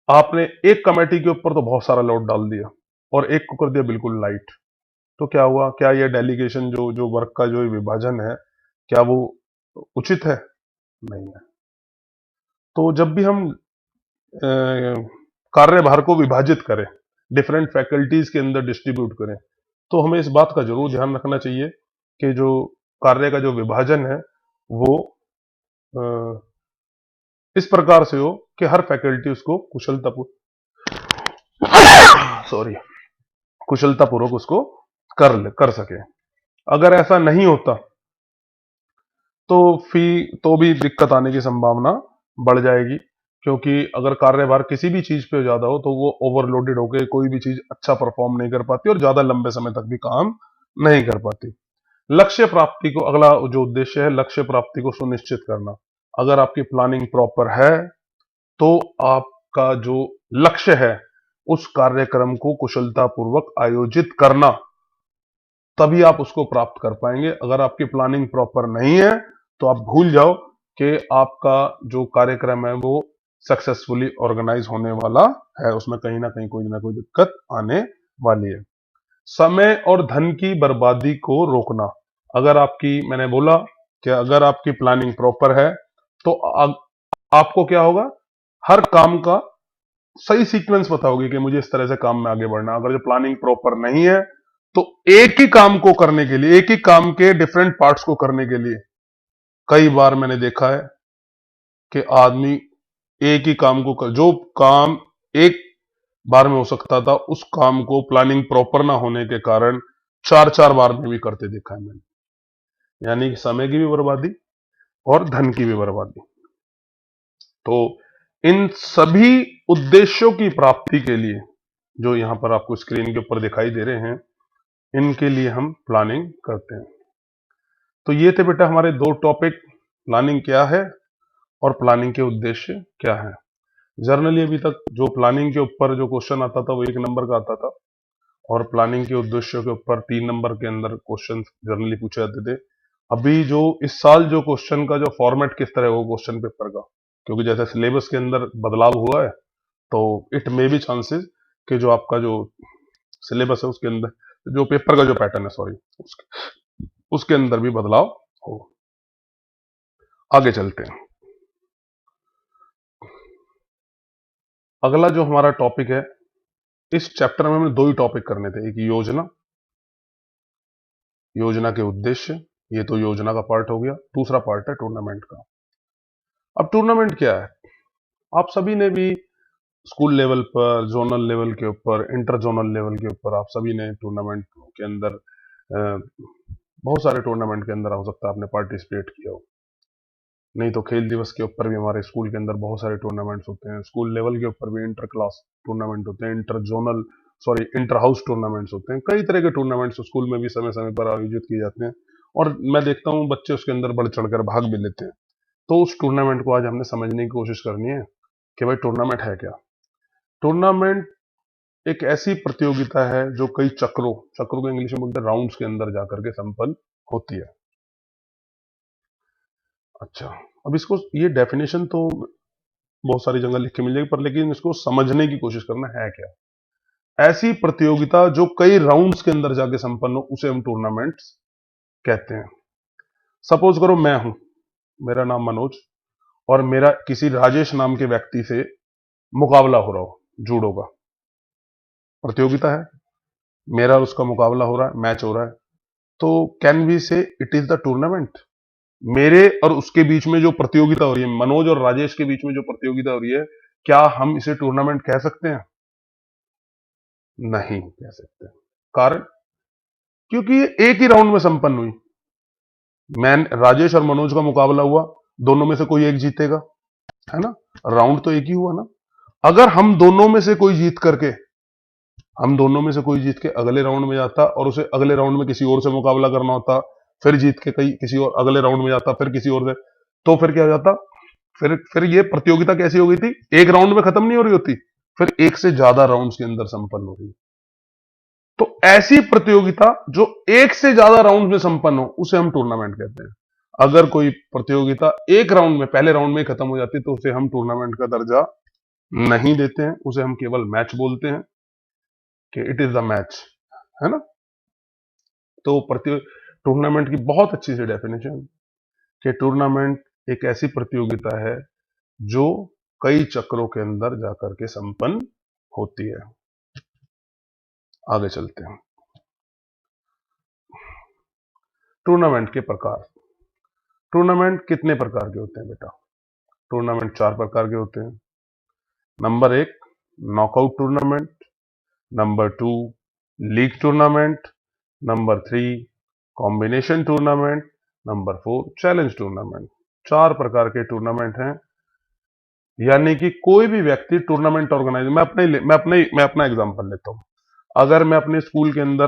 आपने एक कमेटी के ऊपर तो बहुत सारा लोड डाल दिया और एक को कर दिया बिल्कुल लाइट, तो क्या हुआ? क्या ये डेलीगेशन जो जो वर्क का जो विभाजन है क्या वो उचित है? नहीं है। तो जब भी हम कार्यभार को विभाजित करें, डिफरेंट फैकल्टीज के अंदर डिस्ट्रीब्यूट करें, तो हमें इस बात का जरूर ध्यान रखना चाहिए कि जो कार्य का जो विभाजन है वो इस प्रकार से हो कि हर फैकल्टी उसको सॉरी कुशलतापूर्वक उसको कर सके। अगर ऐसा नहीं होता तो तो भी दिक्कत आने की संभावना बढ़ जाएगी, क्योंकि अगर कार्यभार किसी भी चीज पे ज्यादा हो तो वो ओवरलोडेड होकर कोई भी चीज अच्छा परफॉर्म नहीं कर पाती और ज्यादा लंबे समय तक भी काम नहीं कर पाती। लक्ष्य प्राप्ति को, अगला जो उद्देश्य है लक्ष्य प्राप्ति को सुनिश्चित करना। अगर आपकी प्लानिंग प्रॉपर है तो आपका जो लक्ष्य है उस कार्यक्रम को कुशलतापूर्वक आयोजित करना, तभी आप उसको प्राप्त कर पाएंगे। अगर आपकी प्लानिंग प्रॉपर नहीं है तो आप भूल जाओ कि आपका जो कार्यक्रम है वो सक्सेसफुली ऑर्गेनाइज होने वाला है, उसमें कहीं ना कोई दिक्कत आने वाली है। समय और धन की बर्बादी को रोकना, अगर आपकी, मैंने बोला कि अगर आपकी प्लानिंग प्रॉपर है तो आपको क्या होगा, हर काम का सही सीक्वेंस पता होगी कि मुझे इस तरह से काम में आगे बढ़ना। अगर जो प्लानिंग प्रॉपर नहीं है तो एक ही काम को करने के लिए, एक ही काम के डिफरेंट पार्ट्स को करने के लिए कई बार मैंने देखा है कि आदमी एक ही काम को जो काम एक बार में हो सकता था, उस काम को प्लानिंग प्रॉपर ना होने के कारण चार चार बार में भी करते देखा है मैंने। यानी कि समय की भी बर्बादी और धन की भी बर्बादी। तो इन सभी उद्देश्यों की प्राप्ति के लिए जो यहां पर आपको स्क्रीन के ऊपर दिखाई दे रहे हैं, इनके लिए हम प्लानिंग करते हैं। तो ये थे बेटा हमारे दो टॉपिक, प्लानिंग क्या है और प्लानिंग के उद्देश्य क्या है। जर्नली अभी तक जो प्लानिंग के ऊपर जो क्वेश्चन आता था वो 1 नंबर का आता था, और प्लानिंग के उद्देश्यों के ऊपर 3 नंबर के अंदर क्वेश्चन जर्नली पूछे जाते थे। अभी जो इस साल जो क्वेश्चन का जो फॉर्मेट किस तरह होगा क्वेश्चन पेपर का, क्योंकि जैसे सिलेबस के अंदर बदलाव हुआ है, तो इट मे बी चांसेस कि जो आपका जो सिलेबस है उसके अंदर जो पेपर का जो पैटर्न है, सॉरी, उसके अंदर भी बदलाव हो। आगे चलते हैं। अगला जो हमारा टॉपिक है, इस चैप्टर में हमें दो ही टॉपिक करने थे। एक योजना, योजना के उद्देश्य, ये तो योजना का पार्ट हो गया। दूसरा पार्ट है टूर्नामेंट का। अब टूर्नामेंट क्या है, आप सभी ने भी स्कूल लेवल पर, जोनल लेवल के ऊपर, इंटर जोनल लेवल के ऊपर आप सभी ने टूर्नामेंट के अंदर बहुत सारे टूर्नामेंट के अंदर हो सकता है आपने पार्टिसिपेट किया हो। नहीं तो खेल दिवस के ऊपर भी हमारे स्कूल के अंदर बहुत सारे टूर्नामेंट्स होते हैं। स्कूल लेवल के ऊपर भी इंटर क्लास टूर्नामेंट होते हैं, inter zonal, sorry, inter house tournaments होते हैं। कई तरह के टूर्नामेंट्स स्कूल में भी समय समय पर आयोजित किए जाते हैं, और मैं देखता हूँ बच्चे उसके अंदर बढ़ चढ़कर भाग भी लेते हैं। तो उस टूर्नामेंट को आज हमने समझने की कोशिश करनी है कि भाई टूर्नामेंट है क्या। टूर्नामेंट एक ऐसी प्रतियोगिता है जो कई चक्रों को इंग्लिश में बोलते हैं राउंड्स के अंदर जाकर के संपन्न होती है। अच्छा, अब इसको, ये डेफिनेशन तो बहुत सारी जगह लिख के मिल जाएगी, पर लेकिन इसको समझने की कोशिश करना है क्या। ऐसी प्रतियोगिता जो कई राउंड्स के अंदर जाके संपन्न हो, उसे हम टूर्नामेंट्स कहते हैं। सपोज करो मैं हूं, मेरा नाम मनोज, और मेरा किसी राजेश नाम के व्यक्ति से मुकाबला हो रहा हो, जूडो का प्रतियोगिता है, मेरा और उसका मुकाबला हो रहा है, मैच हो रहा है। तो कैन वी से इट इज द टूर्नामेंट। मेरे और उसके बीच में जो प्रतियोगिता हो रही है, मनोज और राजेश के बीच में जो प्रतियोगिता हो रही है, क्या हम इसे टूर्नामेंट कह सकते हैं? नहीं कह सकते। कारण, क्योंकि ये एक ही राउंड में संपन्न हुई। मैं, राजेश और मनोज का मुकाबला हुआ, दोनों में से कोई एक जीतेगा, है ना। राउंड तो एक ही हुआ ना। अगर हम दोनों में से कोई जीत करके, हम दोनों में से कोई जीत के अगले राउंड में जाता और उसे अगले राउंड में किसी और से मुकाबला करना होता, फिर जीत के कई किसी और अगले राउंड में जाता, फिर किसी और से, तो फिर क्या हो जाता, फिर ये प्रतियोगिता कैसी हो गई थी, एक राउंड में खत्म नहीं हो रही होती, फिर एक से ज्यादा राउंड्स के अंदर संपन्न हो रही। तो ऐसी प्रतियोगिता जो एक से ज्यादा राउंड में संपन्न हो, उसे हम टूर्नामेंट कहते हैं। अगर कोई प्रतियोगिता एक राउंड में, पहले राउंड में खत्म हो जाती, तो उसे हम टूर्नामेंट का दर्जा नहीं देते हैं, उसे हम केवल मैच बोलते हैं कि इट इज द मैच, है ना। तो टूर्नामेंट की बहुत अच्छी सी डेफिनेशन कि टूर्नामेंट एक ऐसी प्रतियोगिता है जो कई चक्रों के अंदर जाकर के संपन्न होती है। आगे चलते हैं। टूर्नामेंट के प्रकार। टूर्नामेंट कितने प्रकार के होते हैं बेटा? टूर्नामेंट 4 प्रकार के होते हैं। Number 1 knockout tournament, number 2 league tournament, number 3 combination tournament, number 4 challenge tournament. 4 प्रकार के टूर्नामेंट हैं। यानी कि कोई भी व्यक्ति टूर्नामेंट ऑर्गेनाइज, मैं अपना एग्जांपल लेता हूं। अगर मैं अपने स्कूल के अंदर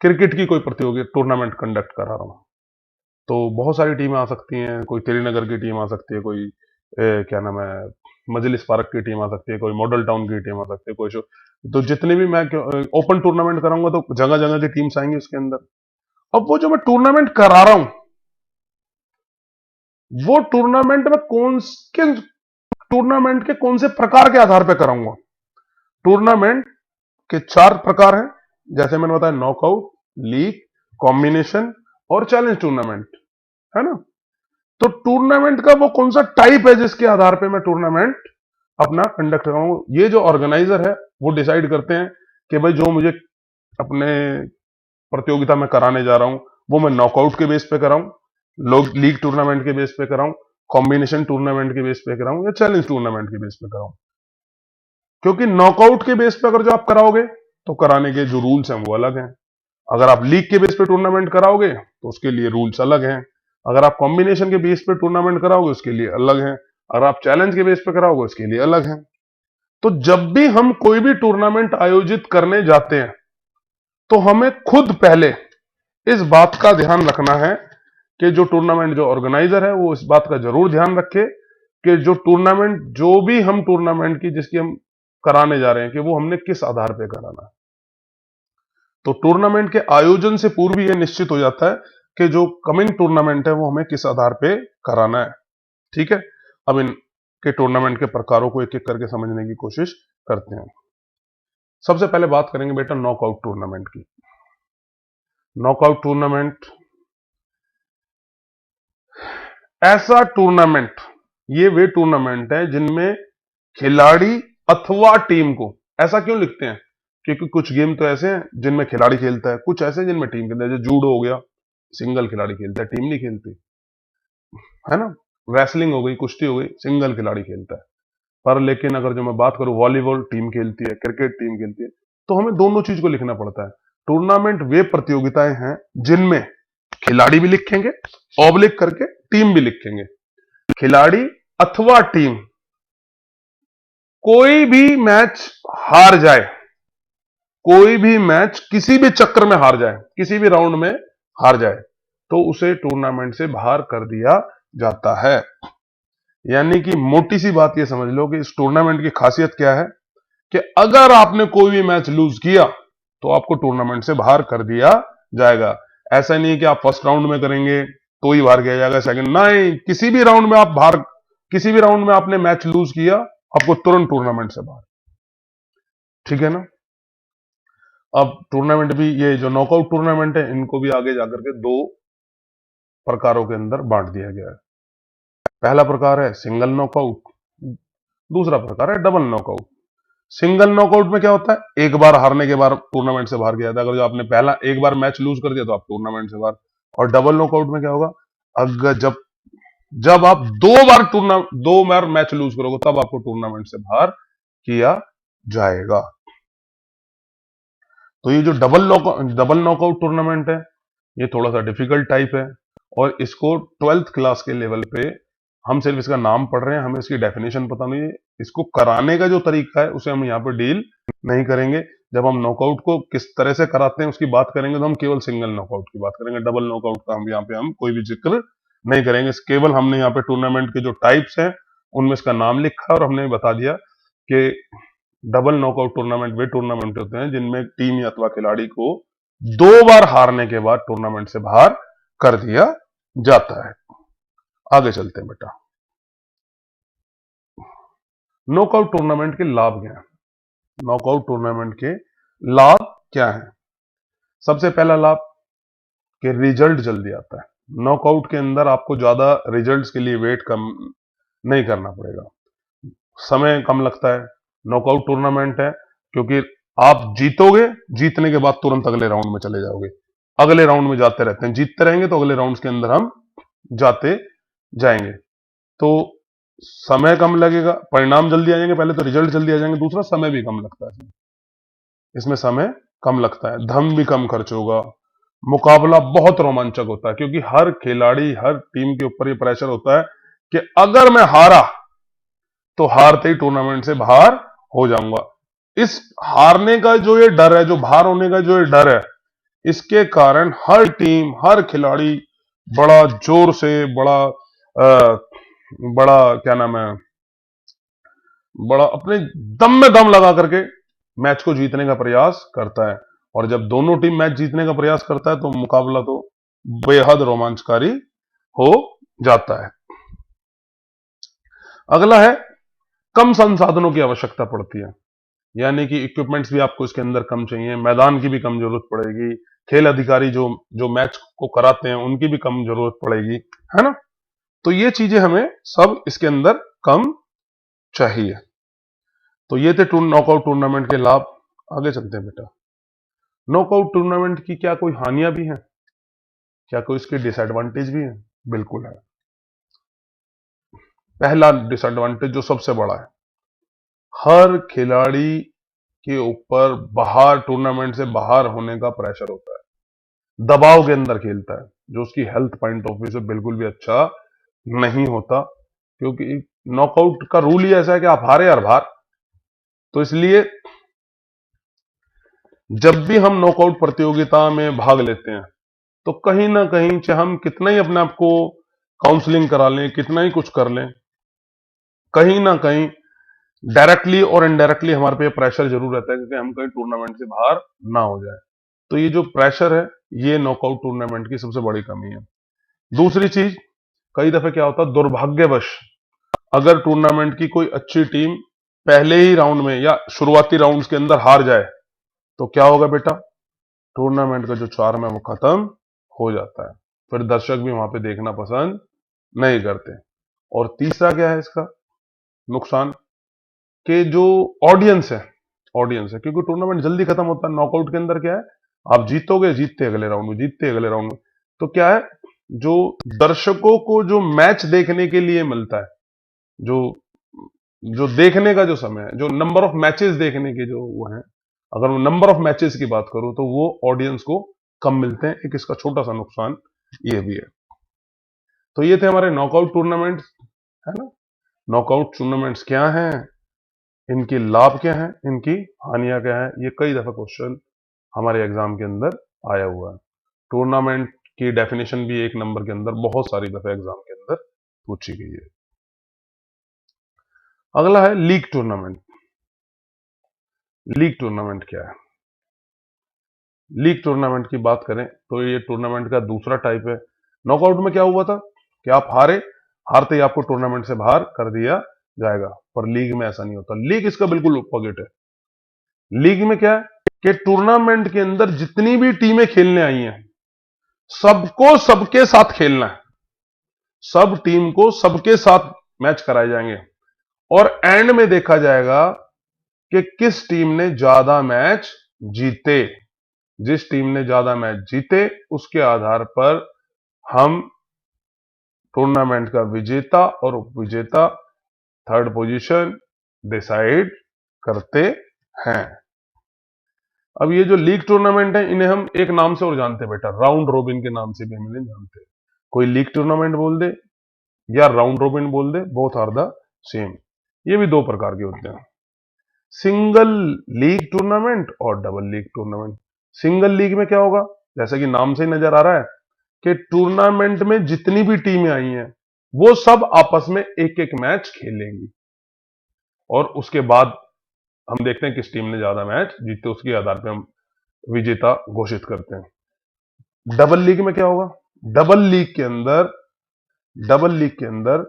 क्रिकेट की कोई प्रतियोगिता टूर्नामेंट कंडक्ट करा रहा हूं, तो बहुत सारी टीमें आ सकती हैं। कोई त्रिनगर की टीम आ सकती है, कोई क्या नाम है, मजलिस पार्क की टीम आ सकती है, कोई मॉडल टाउन की टीम आ सकती है, कोई तो जितने भी मैं ओपन टूर्नामेंट कराऊंगा तो जगह जगह की टीम्स आएंगी उसके अंदर। अब वो जो मैं टूर्नामेंट करा रहा हूं, वो टूर्नामेंट में टूर्नामेंट के कौन से प्रकार के आधार पर कराऊंगा। टूर्नामेंट के 4 प्रकार हैं, जैसे मैंने बताया, नॉकआउट, लीग, कॉम्बिनेशन और चैलेंज टूर्नामेंट, है ना। तो टूर्नामेंट का वो कौन सा टाइप है जिसके आधार पे मैं टूर्नामेंट अपना कंडक्ट कराऊंगा, ये जो ऑर्गेनाइजर है वो डिसाइड करते हैं कि भाई जो मुझे अपने प्रतियोगिता में कराने जा रहा हूं वो मैं नॉकआउट के बेस पे कराऊं, लोग लीग टूर्नामेंट के बेस पे कराऊं, कॉम्बिनेशन टूर्नामेंट के बेस पे कराऊं या चैलेंज टूर्नामेंट के बेस पे कराऊं। क्योंकि नॉकआउट के बेस पे अगर जो आप कराओगे तो कराने के जो रूल्स हैं वो अलग हैं। अगर आप लीग के बेस पे टूर्नामेंट कराओगे तो उसके लिए रूल्स अलग हैं। अगर आप कॉम्बिनेशन के बेस पे टूर्नामेंट कराओगे उसके लिए अलग हैं। अगर आप चैलेंज के बेस पे कराओगे उसके लिए अलग हैं। तो जब भी हम कोई भी टूर्नामेंट आयोजित करने जाते हैं तो हमें खुद पहले इस बात का ध्यान रखना है कि जो टूर्नामेंट जो ऑर्गेनाइजर है वो इस बात का जरूर ध्यान रखे कि जो टूर्नामेंट जो भी हम टूर्नामेंट की जिसकी हम कराने जा रहे हैं कि वो हमने किस आधार पे कराना है। तो टूर्नामेंट के आयोजन से पूर्व यह निश्चित हो जाता है कि जो कमिंग टूर्नामेंट है वो हमें किस आधार पे कराना है। ठीक है, अब इनके टूर्नामेंट के प्रकारों को एक एक करके समझने की कोशिश करते हैं। सबसे पहले बात करेंगे बेटा नॉकआउट टूर्नामेंट की। नॉकआउट टूर्नामेंट ऐसा टूर्नामेंट, ये वे टूर्नामेंट है जिनमें खिलाड़ी अथवा टीम को, ऐसा क्यों लिखते हैं क्योंकि कुछ गेम तो ऐसे हैं जिनमें खिलाड़ी खेलता है, कुछ ऐसे हैं जिनमें टीम खेलता है। जैसे जूडो हो गया, सिंगल खिलाड़ी खेलता है, टीम नहीं खेलती, है ना। रेसलिंग हो गई, कुश्ती हो गई, सिंगल खिलाड़ी खेलता है। पर लेकिन अगर जो मैं बात करूं वॉलीबॉल टीम खेलती है, क्रिकेट टीम खेलती है, तो हमें दोनों चीज को लिखना पड़ता है। टूर्नामेंट वे प्रतियोगिताएं हैं जिनमें खिलाड़ी भी लिखेंगे, ऑब्लिक करके टीम भी लिखेंगे। खिलाड़ी अथवा टीम कोई भी मैच हार जाए, कोई भी मैच किसी भी चक्कर में हार जाए, किसी भी राउंड में हार जाए, तो उसे टूर्नामेंट से बाहर कर दिया जाता है। यानी कि मोटी सी बात यह समझ लो कि इस टूर्नामेंट की खासियत क्या है कि अगर आपने कोई भी मैच लूज किया तो आपको टूर्नामेंट से बाहर कर दिया जाएगा। ऐसा नहीं है कि आप फर्स्ट राउंड में करेंगे तो ही बाहर किया जाएगा, सेकंड नहीं, किसी भी राउंड में आप बाहर, किसी भी राउंड में आपने मैच लूज किया आपको तुरंत टूर्नामेंट से बाहर। ठीक है ना। अब टूर्नामेंट भी, ये जो नॉकआउट टूर्नामेंट है इनको भी आगे जाकर के दो प्रकारों के अंदर बांट दिया गया है। पहला प्रकार है सिंगल नॉकआउट, दूसरा प्रकार है डबल नॉकआउट। सिंगल नॉकआउट में क्या होता है, एक बार हारने के बाद टूर्नामेंट से बाहर किया जाता है। अगर जो आपने पहला एक बार मैच लूज कर दिया तो आप टूर्नामेंट से बाहर। और डबल नॉकआउट में क्या होगा, अगर जब जब आप दो बार मैच लूज करोगे तब आपको टूर्नामेंट से बाहर किया जाएगा। तो ये जो डबल नॉकआउट टूर्नामेंट है ये थोड़ा सा डिफिकल्ट टाइप है और इसको 12th क्लास के लेवल पे हम सिर्फ इसका नाम पढ़ रहे हैं, हमें इसकी डेफिनेशन पता नहीं है। इसको कराने का जो तरीका है उसे हम यहाँ पे डील नहीं करेंगे। जब हम नॉकआउट को किस तरह से कराते हैं उसकी बात करेंगे तो हम केवल सिंगल नॉकआउट की बात करेंगे। डबल नॉकआउट का हम यहाँ पे कोई भी जिक्र नहीं करेंगे। केवल हमने यहाँ पे टूर्नामेंट के जो टाइप्स हैं उनमें इसका नाम लिखा और हमने बता दिया कि डबल नॉकआउट टूर्नामेंट वे टूर्नामेंट होते हैं जिनमें टीम या अथवा खिलाड़ी को दो बार हारने के बाद टूर्नामेंट से बाहर कर दिया जाता है। आगे चलते हैं बेटा, नॉकआउट टूर्नामेंट के लाभ क्या हैं। नॉकआउट टूर्नामेंट के लाभ क्या हैं। सबसे पहला लाभ कि रिजल्ट जल्दी आता है। नॉकआउट के अंदर आपको ज्यादा रिजल्ट्स के लिए वेट कम नहीं करना पड़ेगा, समय कम लगता है। नॉकआउट टूर्नामेंट है क्योंकि आप जीतोगे, जीतने के बाद तुरंत अगले राउंड में चले जाओगे, अगले राउंड में जाते रहते हैं, जीतते रहेंगे तो अगले राउंड के अंदर हम जाते जाएंगे। तो समय कम लगेगा, परिणाम जल्दी आ जाएंगे, पहले तो रिजल्ट जल्दी आ जाएंगे, दूसरा समय भी कम लगता है। इसमें समय कम लगता है, धन भी कम खर्च होगा, मुकाबला बहुत रोमांचक होता है क्योंकि हर खिलाड़ी, हर टीम के ऊपर ये प्रेशर होता है कि अगर मैं हारा तो हारते ही टूर्नामेंट से बाहर हो जाऊंगा। इस हारने का जो ये डर है, जो बाहर होने का जो ये डर है, इसके कारण हर टीम, हर खिलाड़ी बड़ा जोर से, बड़ा क्या नाम है, बड़ा अपने दम में दम लगा करके मैच को जीतने का प्रयास करता है। और जब दोनों टीम मैच जीतने का प्रयास करता है तो मुकाबला तो बेहद रोमांचकारी हो जाता है। अगला है कम संसाधनों की आवश्यकता पड़ती है, यानी कि इक्विपमेंट्स भी आपको इसके अंदर कम चाहिए, मैदान की भी कम जरूरत पड़ेगी, खेल अधिकारी जो जो मैच को कराते हैं उनकी भी कम जरूरत पड़ेगी, है ना। तो ये चीजें हमें सब इसके अंदर कम चाहिए। तो ये थे नॉकआउट टूर्नामेंट के लाभ। आगे चलते हैं बेटा, नॉकआउट टूर्नामेंट की क्या कोई हानियां भी हैं? क्या कोई इसके डिसएडवांटेज भी हैं? बिल्कुल है। पहला डिसएडवांटेज जो सबसे बड़ा है, हर खिलाड़ी के ऊपर बाहर, टूर्नामेंट से बाहर होने का प्रेशर होता है, दबाव के अंदर खेलता है, जो उसकी हेल्थ पॉइंट ऑफ व्यू से बिल्कुल भी अच्छा नहीं होता, क्योंकि नॉकआउट का रूल ही ऐसा है कि आप हारे और हार। तो इसलिए जब भी हम नॉकआउट प्रतियोगिता में भाग लेते हैं, तो कहीं ना कहीं चाहे हम कितना ही अपने आप को काउंसलिंग करा लें, कितना ही कुछ कर लें, कहीं ना कहीं डायरेक्टली और इनडायरेक्टली हमारे पे प्रेशर जरूर रहता है कि हम कहीं टूर्नामेंट से बाहर ना हो जाए। तो ये जो प्रेशर है, ये नॉकआउट टूर्नामेंट की सबसे बड़ी कमी है। दूसरी चीज, कई दफे क्या होता है, दुर्भाग्यवश अगर टूर्नामेंट की कोई अच्छी टीम पहले ही राउंड में या शुरुआती राउंड्स के अंदर हार जाए, तो क्या होगा बेटा, टूर्नामेंट का जो चार्म है वो खत्म हो जाता है, फिर दर्शक भी वहां पे देखना पसंद नहीं करते। और तीसरा क्या है इसका नुकसान, कि जो ऑडियंस है, क्योंकि टूर्नामेंट जल्दी खत्म होता है। नॉकआउट के अंदर क्या है, आप जीतोगे, जीतते अगले राउंड में, जीतते अगले राउंड में, तो क्या है, जो दर्शकों को जो मैच देखने के लिए मिलता है, जो जो देखने का जो समय है, जो नंबर ऑफ मैचेस देखने के जो वो है, अगर मैं नंबर ऑफ मैचेस की बात करूं तो वो ऑडियंस को कम मिलते हैं। एक इसका छोटा सा नुकसान ये भी है। तो ये थे हमारे नॉकआउट टूर्नामेंट, है ना। नॉकआउट टूर्नामेंट्स क्या हैं, इनके लाभ क्या हैं, इनकी हानियां क्या हैं, ये कई दफा क्वेश्चन हमारे एग्जाम के अंदर आया हुआ है। टूर्नामेंट की डेफिनेशन भी एक नंबर के अंदर बहुत सारी दफा एग्जाम के अंदर पूछी गई है। अगला है लीग टूर्नामेंट। लीग टूर्नामेंट क्या है? लीग टूर्नामेंट की बात करें तो ये टूर्नामेंट का दूसरा टाइप है। नॉकआउट में क्या हुआ था कि आप हारते ही आपको टूर्नामेंट से बाहर कर दिया जाएगा, पर लीग में ऐसा नहीं होता। लीग इसका बिल्कुल अपोजिट है। लीग में क्या है कि टूर्नामेंट के अंदर जितनी भी टीमें खेलने आई हैं, सबको सबके साथ खेलना है। सब टीम को सबके साथ मैच कराए जाएंगे और एंड में देखा जाएगा कि किस टीम ने ज्यादा मैच जीते। जिस टीम ने ज्यादा मैच जीते उसके आधार पर हम टूर्नामेंट का विजेता और उपविजेता, थर्ड पोजीशन डिसाइड करते हैं। अब ये जो लीग टूर्नामेंट है, इन्हें हम एक नाम से और जानते हैं बेटा, राउंड रोबिन के नाम से भी हम इन्हें जानते हैं। कोई लीग टूर्नामेंट बोल दे या राउंड रोबिन बोल दे, बोथ आर द सेम। ये भी दो प्रकार के होते हैं, सिंगल लीग टूर्नामेंट और double league tournament. Single league में क्या होगा, जैसा कि नाम से ही नजर आ रहा है कि टूर्नामेंट में जितनी भी टीमें आई हैं वो सब आपस में एक एक मैच खेलेंगी और उसके बाद हम देखते हैं किस टीम ने ज्यादा मैच जीते, उसके आधार पर हम विजेता घोषित करते हैं। डबल लीग में क्या होगा, डबल लीग के अंदर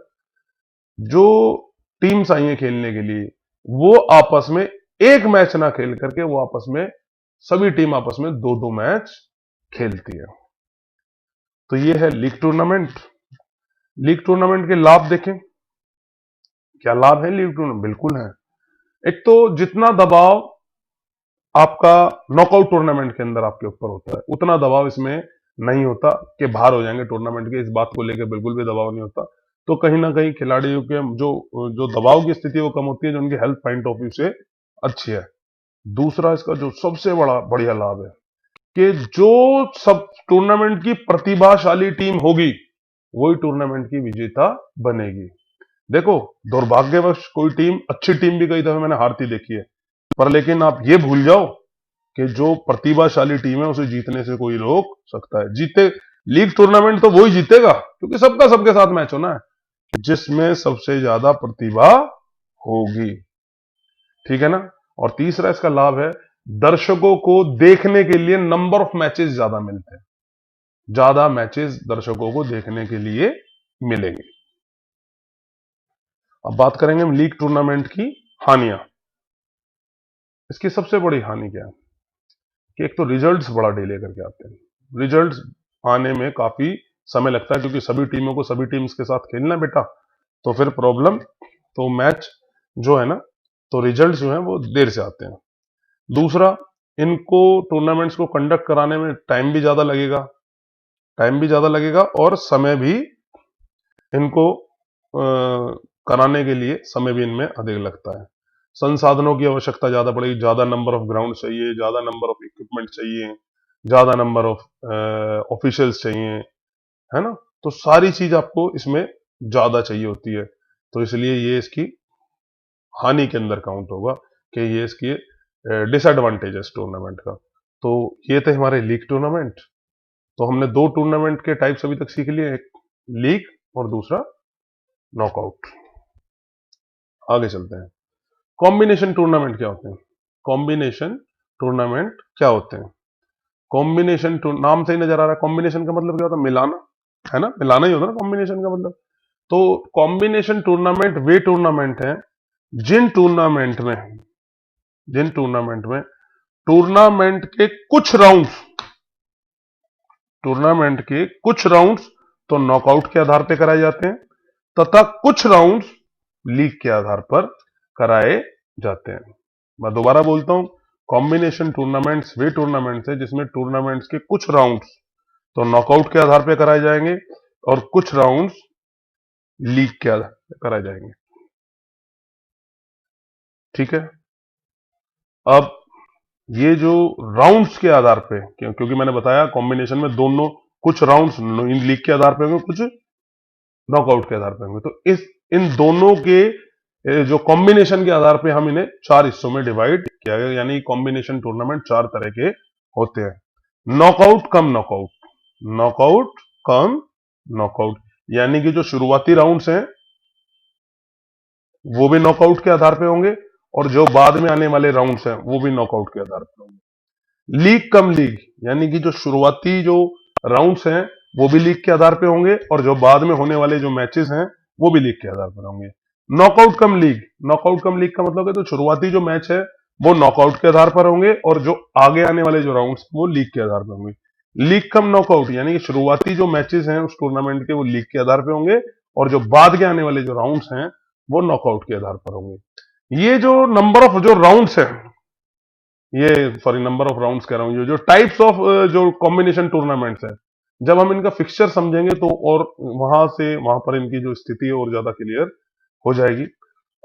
जो टीम्स आई हैं खेलने के लिए, वो आपस में एक मैच ना खेल करके वो आपस में सभी टीम आपस में दो दो मैच खेलती है। तो ये है लीग टूर्नामेंट। लीग टूर्नामेंट के लाभ देखें, क्या लाभ है लीग टूर्नामेंट? बिल्कुल है। एक तो जितना दबाव आपका नॉकआउट टूर्नामेंट के अंदर आपके ऊपर होता है, उतना दबाव इसमें नहीं होता कि बाहर हो जाएंगे टूर्नामेंट के। इस बात को लेकर बिल्कुल भी दबाव नहीं होता। तो कहीं ना कहीं खिलाड़ियों के जो जो दबाव की स्थिति वो कम होती है, जो उनकी हेल्थ पॉइंट ऑफ व्यू से अच्छी है। दूसरा इसका जो सबसे बड़ा बढ़िया लाभ है कि जो सब टूर्नामेंट की प्रतिभाशाली टीम होगी वही टूर्नामेंट की विजेता बनेगी। देखो, दुर्भाग्यवश कोई टीम, अच्छी टीम भी कई दफे मैंने हारती देखी है, पर लेकिन आप ये भूल जाओ कि जो प्रतिभाशाली टीम है उसे जीतने से कोई रोक सकता है। जीते लीग टूर्नामेंट तो वही जीतेगा, क्योंकि सबका सबके साथ मैच होना है जिसमें सबसे ज्यादा प्रतिभा होगी। ठीक है ना। और तीसरा इसका लाभ है, दर्शकों को देखने के लिए नंबर ऑफ मैचेस ज्यादा मिलते हैं। ज्यादा मैचेस दर्शकों को देखने के लिए मिलेंगे। अब बात करेंगे हम लीग टूर्नामेंट की हानियां। इसकी सबसे बड़ी हानि क्या है कि एक तो रिजल्ट्स बड़ा डिले करके आते हैं। रिजल्ट्स आने में काफी समय लगता है, क्योंकि सभी टीमों को सभी टीम्स के साथ खेलना है बेटा, तो फिर प्रॉब्लम, तो मैच जो है ना, तो रिजल्ट्स जो है वो देर से आते हैं। दूसरा, इनको टूर्नामेंट्स को कंडक्ट कराने में टाइम भी ज्यादा लगेगा और समय भी इनको कराने के लिए समय भी इनमें अधिक लगता है। संसाधनों की आवश्यकता ज्यादा पड़ेगी, ज्यादा नंबर ऑफ ग्राउंड चाहिए, ज्यादा नंबर ऑफ इक्विपमेंट चाहिए, ज्यादा नंबर ऑफ ऑफिशियल्स चाहिए, है ना। तो सारी चीज आपको इसमें ज्यादा चाहिए होती है, तो इसलिए ये इसकी हानि के अंदर काउंट होगा कि ये इसकी डिसएडवांटेजेस टूर्नामेंट का। तो ये थे हमारे लीग टूर्नामेंट। तो हमने दो टूर्नामेंट के टाइप्स अभी तक सीख लिए, एक लीग और दूसरा नॉकआउट। आगे चलते हैं। कॉम्बिनेशन टूर्नामेंट क्या होते हैं? कॉम्बिनेशन टूर्नामेंट क्या होते हैं? कॉम्बिनेशन नाम से ही नजर आ रहा है, कॉम्बिनेशन का मतलब क्या होता है? मिलाना, है ना, मिलाना ही होता है ना कॉम्बिनेशन का मतलब। तो कॉम्बिनेशन टूर्नामेंट वे टूर्नामेंट है जिन टूर्नामेंट में टूर्नामेंट के कुछ राउंड्स तो नॉकआउट के आधार पर कराए जाते हैं तथा कुछ राउंड्स लीग के आधार पर कराए जाते हैं। मैं दोबारा बोलता हूं, कॉम्बिनेशन टूर्नामेंट्स वे टूर्नामेंट्स है जिसमें टूर्नामेंट्स के कुछ राउंड्स तो नॉकआउट के आधार पर कराए जाएंगे और कुछ राउंड्स लीग के आधार पर कराए जाएंगे। ठीक है। अब ये जो राउंड्स के आधार पे, क्योंकि मैंने बताया कॉम्बिनेशन में दोनों कुछ राउंड्स लीग के आधार पे होंगे, कुछ नॉकआउट के आधार पे होंगे, तो इन दोनों के जो कॉम्बिनेशन के आधार पे हम इन्हें चार हिस्सों में डिवाइड किया गया, यानी कॉम्बिनेशन टूर्नामेंट चार तरह के होते हैं। नॉकआउट कम नॉकआउट, नॉकआउट कम नॉकआउट, यानी कि जो शुरुआती राउंड्स हैं वो भी नॉकआउट के आधार पे होंगे और जो बाद में आने वाले राउंड्स हैं वो भी नॉकआउट के आधार पर होंगे। लीग कम लीग, यानी कि जो शुरुआती जो राउंड्स हैं वो भी लीग के आधार पे होंगे और जो बाद में होने वाले जो मैचेस हैं वो भी लीग के आधार पर होंगे। नॉकआउट कम लीग, नॉकआउट कम लीग का मतलब है तो शुरुआती जो मैच है वो नॉकआउट के आधार पर होंगे और जो आगे आने वाले जो राउंड्स वो लीग के आधार पर होंगे। लीग कम नॉकआउट, यानी कि शुरुआती जो मैचेस हैं उस टूर्नामेंट के वो लीग के आधार पर होंगे और जो बाद के आने वाले जो राउंड्स हैं वो नॉकआउट के आधार पर होंगे। ये जो नंबर ऑफ जो राउंड्स है, ये सॉरी नंबर ऑफ राउंड्स कह रहा हूं, जो टाइप्स ऑफ जो कॉम्बिनेशन टूर्नामेंट्स है, जब हम इनका फिक्सचर समझेंगे तो और वहां पर इनकी जो स्थिति है और ज्यादा क्लियर हो जाएगी।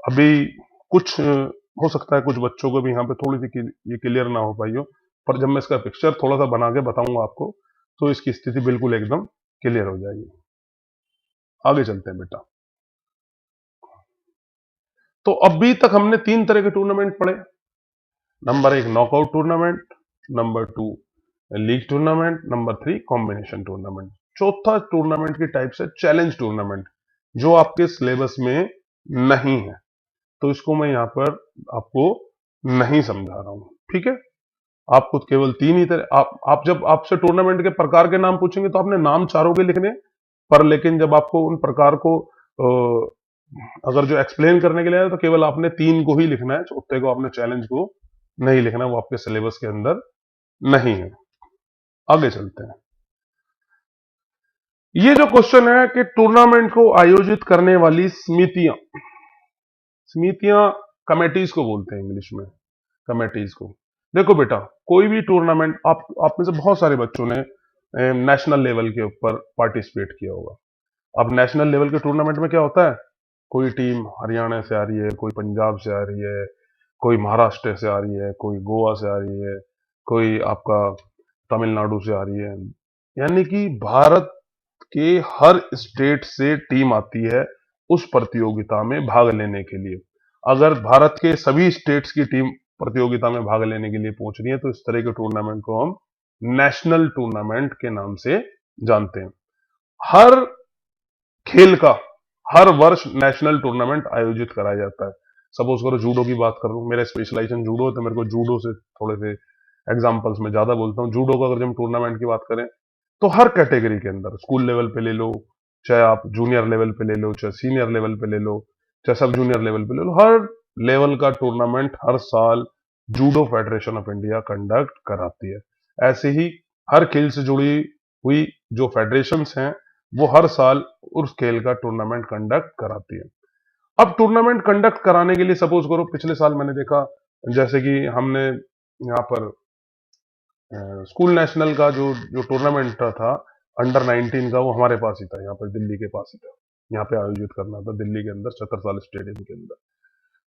अभी कुछ हो सकता है कुछ बच्चों को भी यहाँ पे थोड़ी सी ये क्लियर ना हो पाई हो, पर जब मैं इसका पिक्चर थोड़ा सा बना के बताऊंगा आपको तो इसकी स्थिति बिल्कुल एकदम क्लियर हो जाएगी। आगे चलते हैं बेटा। तो अभी तक हमने तीन तरह के टूर्नामेंट पढ़े। नंबर एक knockout tournament, number two league tournament, number three combination tournament. चौथा टूर्नामेंट की टाइप है चैलेंज टूर्नामेंट, जो आपके सिलेबस में नहीं है, तो इसको मैं यहां पर आपको नहीं समझा रहा हूं। ठीक है। आपको केवल तीन ही तरह आप जब आपसे टूर्नामेंट के प्रकार के नाम पूछेंगे तो आपने नाम चारों के लिखने, पर लेकिन जब आपको उन प्रकार को अगर जो एक्सप्लेन करने के लिए आए तो केवल आपने तीन को ही लिखना है, चौथे को आपने चैलेंज को नहीं लिखना, वो आपके सिलेबस के अंदर नहीं है। आगे चलते हैं। ये जो क्वेश्चन है कि टूर्नामेंट को आयोजित करने वाली समितियां, कमेटीज को बोलते हैं इंग्लिश में, कमेटीज को। देखो बेटा, कोई भी टूर्नामेंट आप में से बहुत सारे बच्चों ने नेशनल लेवल के ऊपर पार्टिसिपेट किया होगा। अब नेशनल लेवल के टूर्नामेंट में क्या होता है, कोई टीम हरियाणा से आ रही है, कोई पंजाब से आ रही है, कोई महाराष्ट्र से आ रही है, कोई गोवा से आ रही है, कोई आपका तमिलनाडु से आ रही है, यानी कि भारत के हर स्टेट से टीम आती है उस प्रतियोगिता में भाग लेने के लिए। अगर भारत के सभी स्टेट्स की टीम प्रतियोगिता में भाग लेने के लिए पहुंच रही है तो इस तरह के टूर्नामेंट को हम नेशनल टूर्नामेंट के नाम से जानते हैं। हर खेल का हर वर्ष नेशनल टूर्नामेंट आयोजित कराया जाता है। सपोज करो जूडो की बात करूं, मेरा स्पेशलाइजेशन जूडो है तो मेरे को जूडो से थोड़े से एग्जांपल्स में ज्यादा बोलता हूं। जूडो का अगर हम टूर्नामेंट की बात करें तो हर कैटेगरी के अंदर, स्कूल लेवल पे ले लो, चाहे आप जूनियर लेवल पे ले लो, चाहे सीनियर लेवल पे ले लो, चाहे सब जूनियर लेवल पे ले लो, हर लेवल का टूर्नामेंट हर साल judo federation of India conduct कराती है। ऐसे ही हर खेल से जुड़ी हुई जो फेडरेशंस हैं वो हर साल उस खेल का टूर्नामेंट कंडक्ट कराती है। अब टूर्नामेंट कंडक्ट कराने के लिए सपोज करो पिछले साल मैंने देखा, जैसे कि हमने यहाँ पर स्कूल नेशनल का जो जो टूर्नामेंट था अंडर 19 का, वो हमारे पास ही था, यहाँ पर दिल्ली के पास ही था। यहाँ पे आयोजित करना था दिल्ली के अंदर, छत्रसाल स्टेडियम के अंदर।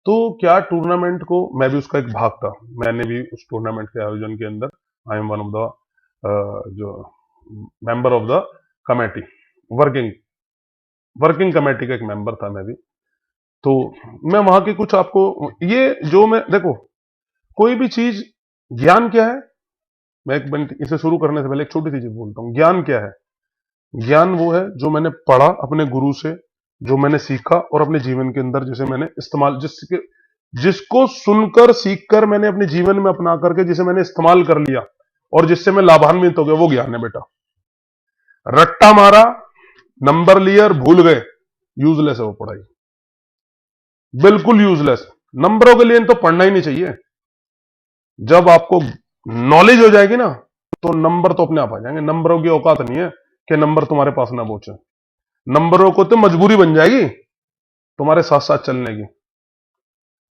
तो क्या टूर्नामेंट को, मैं भी उसका एक भाग था, मैंने भी उस टूर्नामेंट के आयोजन के अंदर, I am one of the जो member of the committee, working working committee का एक मेंबर था मैं भी। तो मैं वहां के कुछ आपको, ये जो मैं देखो, कोई भी चीज, ज्ञान क्या है, मैं एक मिनट इसे शुरू करने से पहले एक छोटी सी चीज बोलता हूँ। ज्ञान क्या है? ज्ञान वो है जो मैंने पढ़ा अपने गुरु से, जो मैंने सीखा और अपने जीवन के अंदर जिसे मैंने इस्तेमाल, जिसको सुनकर सीखकर मैंने अपने जीवन में अपना करके जिसे मैंने इस्तेमाल कर लिया और जिससे मैं लाभान्वित हो गया, वो ज्ञान है बेटा। रट्टा मारा, नंबर लिए और भूल गए, यूजलेस है वो पढ़ाई, बिल्कुल यूजलेस। नंबरों के लिए तो पढ़ना ही नहीं चाहिए। जब आपको नॉलेज हो जाएगी ना, तो नंबर तो अपने आप आ जाएंगे। नंबरों की औकात नहीं है कि नंबर तुम्हारे पास ना पहुंचे। नंबरों को तो मजबूरी बन जाएगी तुम्हारे साथ साथ चलने की।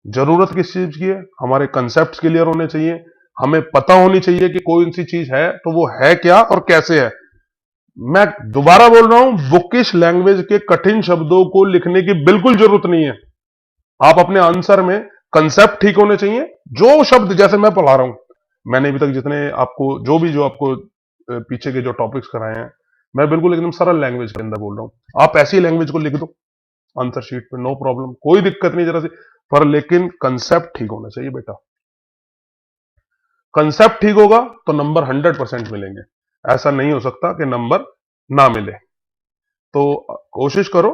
जरूरत किस चीज की है? हमारे कंसेप्ट क्लियर होने चाहिए, हमें पता होनी चाहिए कि कोई सी चीज है तो वो है क्या और कैसे है। मैं दोबारा बोल रहा हूं, बुकिश लैंग्वेज के कठिन शब्दों को लिखने की बिल्कुल जरूरत नहीं है। आप अपने आंसर में कंसेप्ट ठीक होने चाहिए। जो शब्द जैसे मैं पढ़ा रहा हूं, मैंने अभी तक जितने आपको, जो आपको पीछे के जो टॉपिक्स कराए हैं, मैं बिल्कुल एकदम सरल लैंग्वेज के अंदर बोल रहा हूं। आप ऐसी लैंग्वेज को लिख दो आंसर शीट पे, नो प्रॉब्लम, कोई दिक्कत नहीं जरा सी। पर लेकिन कंसेप्ट ठीक होना चाहिए बेटा। कंसेप्ट ठीक होगा तो नंबर 100% मिलेंगे। ऐसा नहीं हो सकता कि नंबर ना मिले। तो कोशिश करो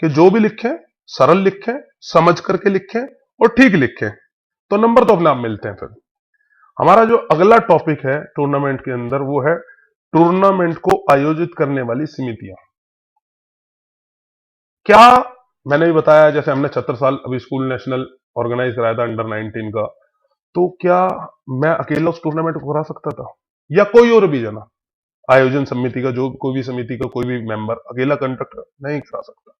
कि जो भी लिखें सरल लिखें, समझ करके लिखें और ठीक लिखें, तो नंबर तो अपने आप मिलते हैं। फिर हमारा जो अगला टॉपिक है टूर्नामेंट के अंदर, वो है टूर्नामेंट को आयोजित करने वाली समितियां। क्या, मैंने भी बताया, जैसे हमने 76 साल अभी स्कूल नेशनल ऑर्गेनाइज कराया था अंडर 19 का, तो क्या मैं अकेला उस टूर्नामेंट को करा सकता था, या कोई और भी जना आयोजन समिति का, जो कोई भी समिति का कोई भी मेंबर अकेला कंडक्ट नहीं करा सकता?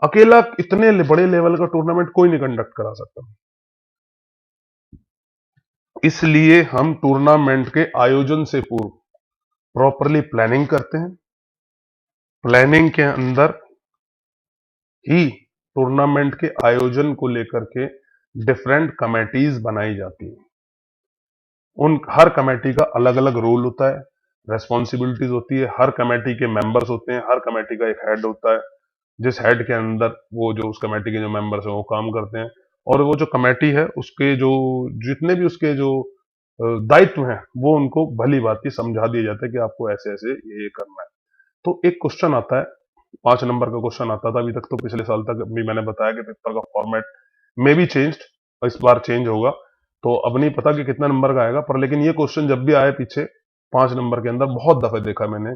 अकेला इतने बड़े लेवल का टूर्नामेंट कोई नहीं कंडक्ट करा सकता। इसलिए हम टूर्नामेंट के आयोजन से पूर्व प्रॉपरली प्लानिंग करते हैं। प्लानिंग के अंदर ही टूर्नामेंट के आयोजन को लेकर के डिफरेंट कमेटीज बनाई जाती हैं। उन हर कमेटी का अलग अलग रोल होता है, रेस्पॉन्सिबिलिटीज होती है, हर कमेटी के मेंबर्स होते हैं, हर कमेटी का एक हेड होता है, जिस हेड के अंदर वो जो उस कमेटी के जो मेंबर्स हैं वो काम करते हैं। और वो जो कमेटी है उसके जो जितने भी उसके जो दायित्व हैं, वो उनको भली भांति समझा दिया जाता है कि आपको ऐसे ऐसे ये करना है। तो एक क्वेश्चन आता है, 5 नंबर का क्वेश्चन आता था अभी तक, तो पिछले साल तक भी मैंने बताया कि पेपर का फॉर्मेट में भी चेंज, इस बार चेंज होगा, तो अब नहीं पता कि कितना नंबर का आएगा। पर लेकिन ये क्वेश्चन जब भी आए पीछे 5 नंबर के अंदर, बहुत दफे देखा मैंने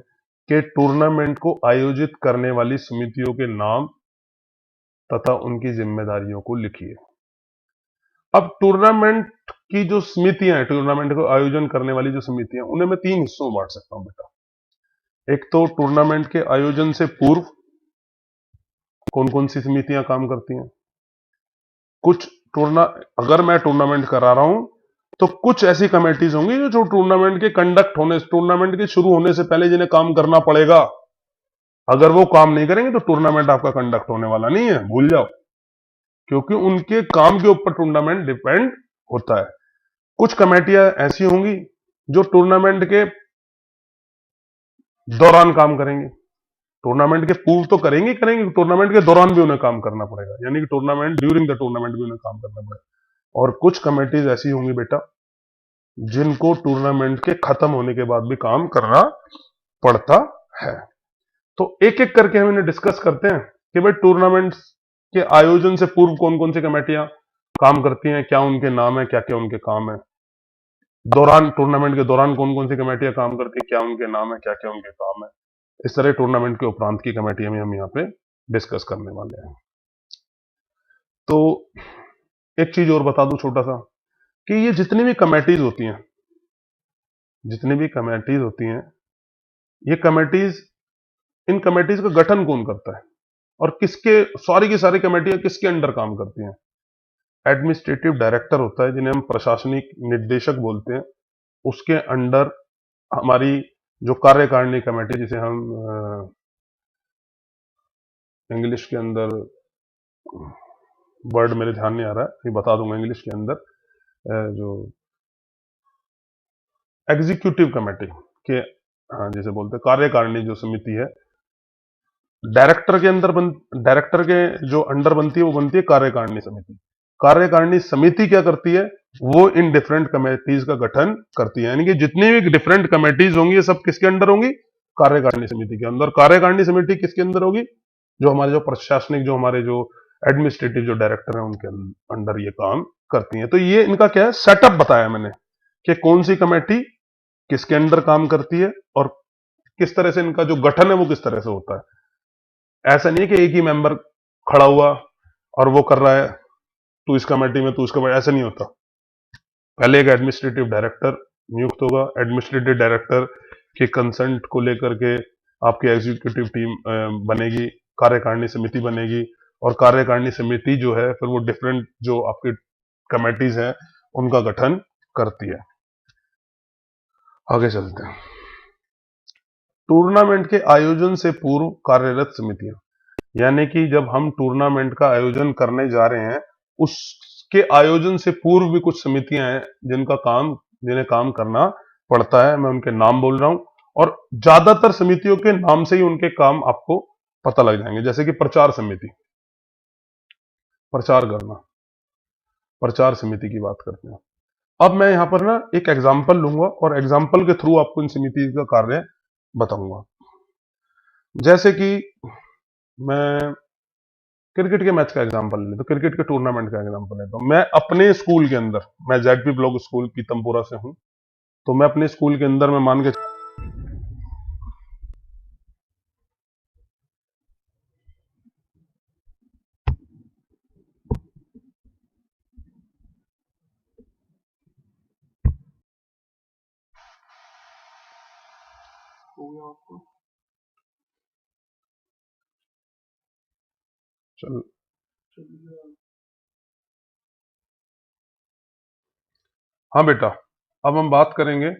कि टूर्नामेंट को आयोजित करने वाली समितियों के नाम तथा उनकी जिम्मेदारियों को लिखिए। अब टूर्नामेंट की जो समितियां हैं, टूर्नामेंट को आयोजन करने वाली जो समितियां, उन्हें मैं 3 हिस्सों में बांट सकता हूं बेटा। एक तो टूर्नामेंट के आयोजन से पूर्व कौन कौन सी समितियां काम करती हैं। कुछ टूर्ना अगर मैं टूर्नामेंट करा रहा हूं तो कुछ ऐसी कमेटीज होंगी जो टूर्नामेंट के कंडक्ट होने, टूर्नामेंट के शुरू होने से पहले जिन्हें काम करना पड़ेगा। अगर वो काम नहीं करेंगे तो टूर्नामेंट आपका कंडक्ट होने वाला नहीं है, भूल जाओ, क्योंकि उनके काम के ऊपर टूर्नामेंट डिपेंड होता है। कुछ कमेटियां ऐसी होंगी जो टूर्नामेंट के दौरान काम करेंगे। टूर्नामेंट के पूर्व तो करेंगे करेंगे, टूर्नामेंट के दौरान भी उन्हें काम करना पड़ेगा, यानी कि टूर्नामेंट ड्यूरिंग द टूर्नामेंट भी उन्हें काम करना पड़ेगा। और कुछ कमेटीज ऐसी होंगी बेटा जिनको टूर्नामेंट के खत्म होने के बाद भी काम करना पड़ता है। तो एक एक करके हम इन्हें डिस्कस करते हैं कि भाई टूर्नामेंट के आयोजन से पूर्व कौन कौन सी कमेटियां काम करती हैं, क्या उनके नाम है, क्या क्या उनके काम है। दौरान, टूर्नामेंट के दौरान कौन कौन सी कमेटियां काम करती है, क्या उनके नाम है, क्या क्या उनके काम है। इस तरह टूर्नामेंट के उपरांत की कमेटियां भी हम यहाँ पे डिस्कस करने वाले हैं। तो एक चीज और बता दूं छोटा सा, कि ये जितनी भी कमेटीज होती हैं, जितनी भी कमेटीज होती हैं, ये कमेटीज, इन कमेटीज का गठन कौन करता है और किसके, सारी की सारी कमेटियां किसके अंडर काम करती हैं। एडमिनिस्ट्रेटिव डायरेक्टर होता है, जिन्हें हम प्रशासनिक निदेशक बोलते हैं, उसके अंडर हमारी जो कार्यकारिणी कमेटी, जिसे हम इंग्लिश के अंदर, वर्ड मेरे ध्यान नहीं आ रहा है, ये बता दूंगा इंग्लिश के अंदर, जो एग्जीक्यूटिव कमेटी के, हाँ जैसे बोलते हैं कार्यकारिणी जो समिति है, डायरेक्टर के जो अंडर बनती है वो बनती है कार्यकारिणी समिति। कार्यकारिणी समिति क्या करती है, वो इन डिफरेंट कमेटीज का गठन करती है, यानी कि जितनी भी डिफरेंट कमेटीज होंगी ये सब किसके अंडर होंगी, कार्यकारिणी समिति के अंदर। कार्यकारिणी समिति किसके अंदर होगी, जो हमारे जो प्रशासनिक, जो हमारे जो एडमिनिस्ट्रेटिव जो डायरेक्टर हैं उनके अंडर ये काम करती हैं। तो ये इनका क्या है, सेटअप बताया मैंने कि कौन सी कमेटी किसके अंडर काम करती है और किस तरह से इनका जो गठन है वो किस तरह से होता है। ऐसा नहीं है कि एक ही मेंबर खड़ा हुआ और वो कर रहा है, तू इस कमेटी में, तू इस कमेटी, ऐसा नहीं होता। पहले एक एडमिनिस्ट्रेटिव डायरेक्टर नियुक्त होगा, एडमिनिस्ट्रेटिव डायरेक्टर के कंसेंट को लेकर के आपकी एग्जीक्यूटिव टीम बनेगी, कार्यकारिणी समिति बनेगी, और कार्यकारिणी समिति जो है फिर वो डिफरेंट जो आपकी कमेटीज हैं उनका गठन करती है। आगे चलते हैं। टूर्नामेंट के आयोजन से पूर्व कार्यरत समितियां, यानी कि जब हम टूर्नामेंट का आयोजन करने जा रहे हैं उसके आयोजन से पूर्व भी कुछ समितियां हैं जिन्हें काम करना पड़ता है। मैं उनके नाम बोल रहा हूं और ज्यादातर समितियों के नाम से ही उनके काम आपको पता लग जाएंगे। जैसे कि प्रचार समिति, प्रचार करना, प्रचार समिति की बात करते हैं। अब मैं यहां पर ना एक एग्जाम्पल लूंगा और एग्जाम्पल के थ्रू आपको इन समिति का कार्य बताऊंगा। जैसे कि मैं क्रिकेट के मैच का एग्जांपल ले तो क्रिकेट के टूर्नामेंट का एग्जांपल लेता हूं। मैं अपने स्कूल के अंदर, मैं जेडपी ब्लॉक स्कूल पीतमपुरा से हूं, तो मैं अपने स्कूल के अंदर, मैं मान के चल, हाँ बेटा, अब हम बात करेंगे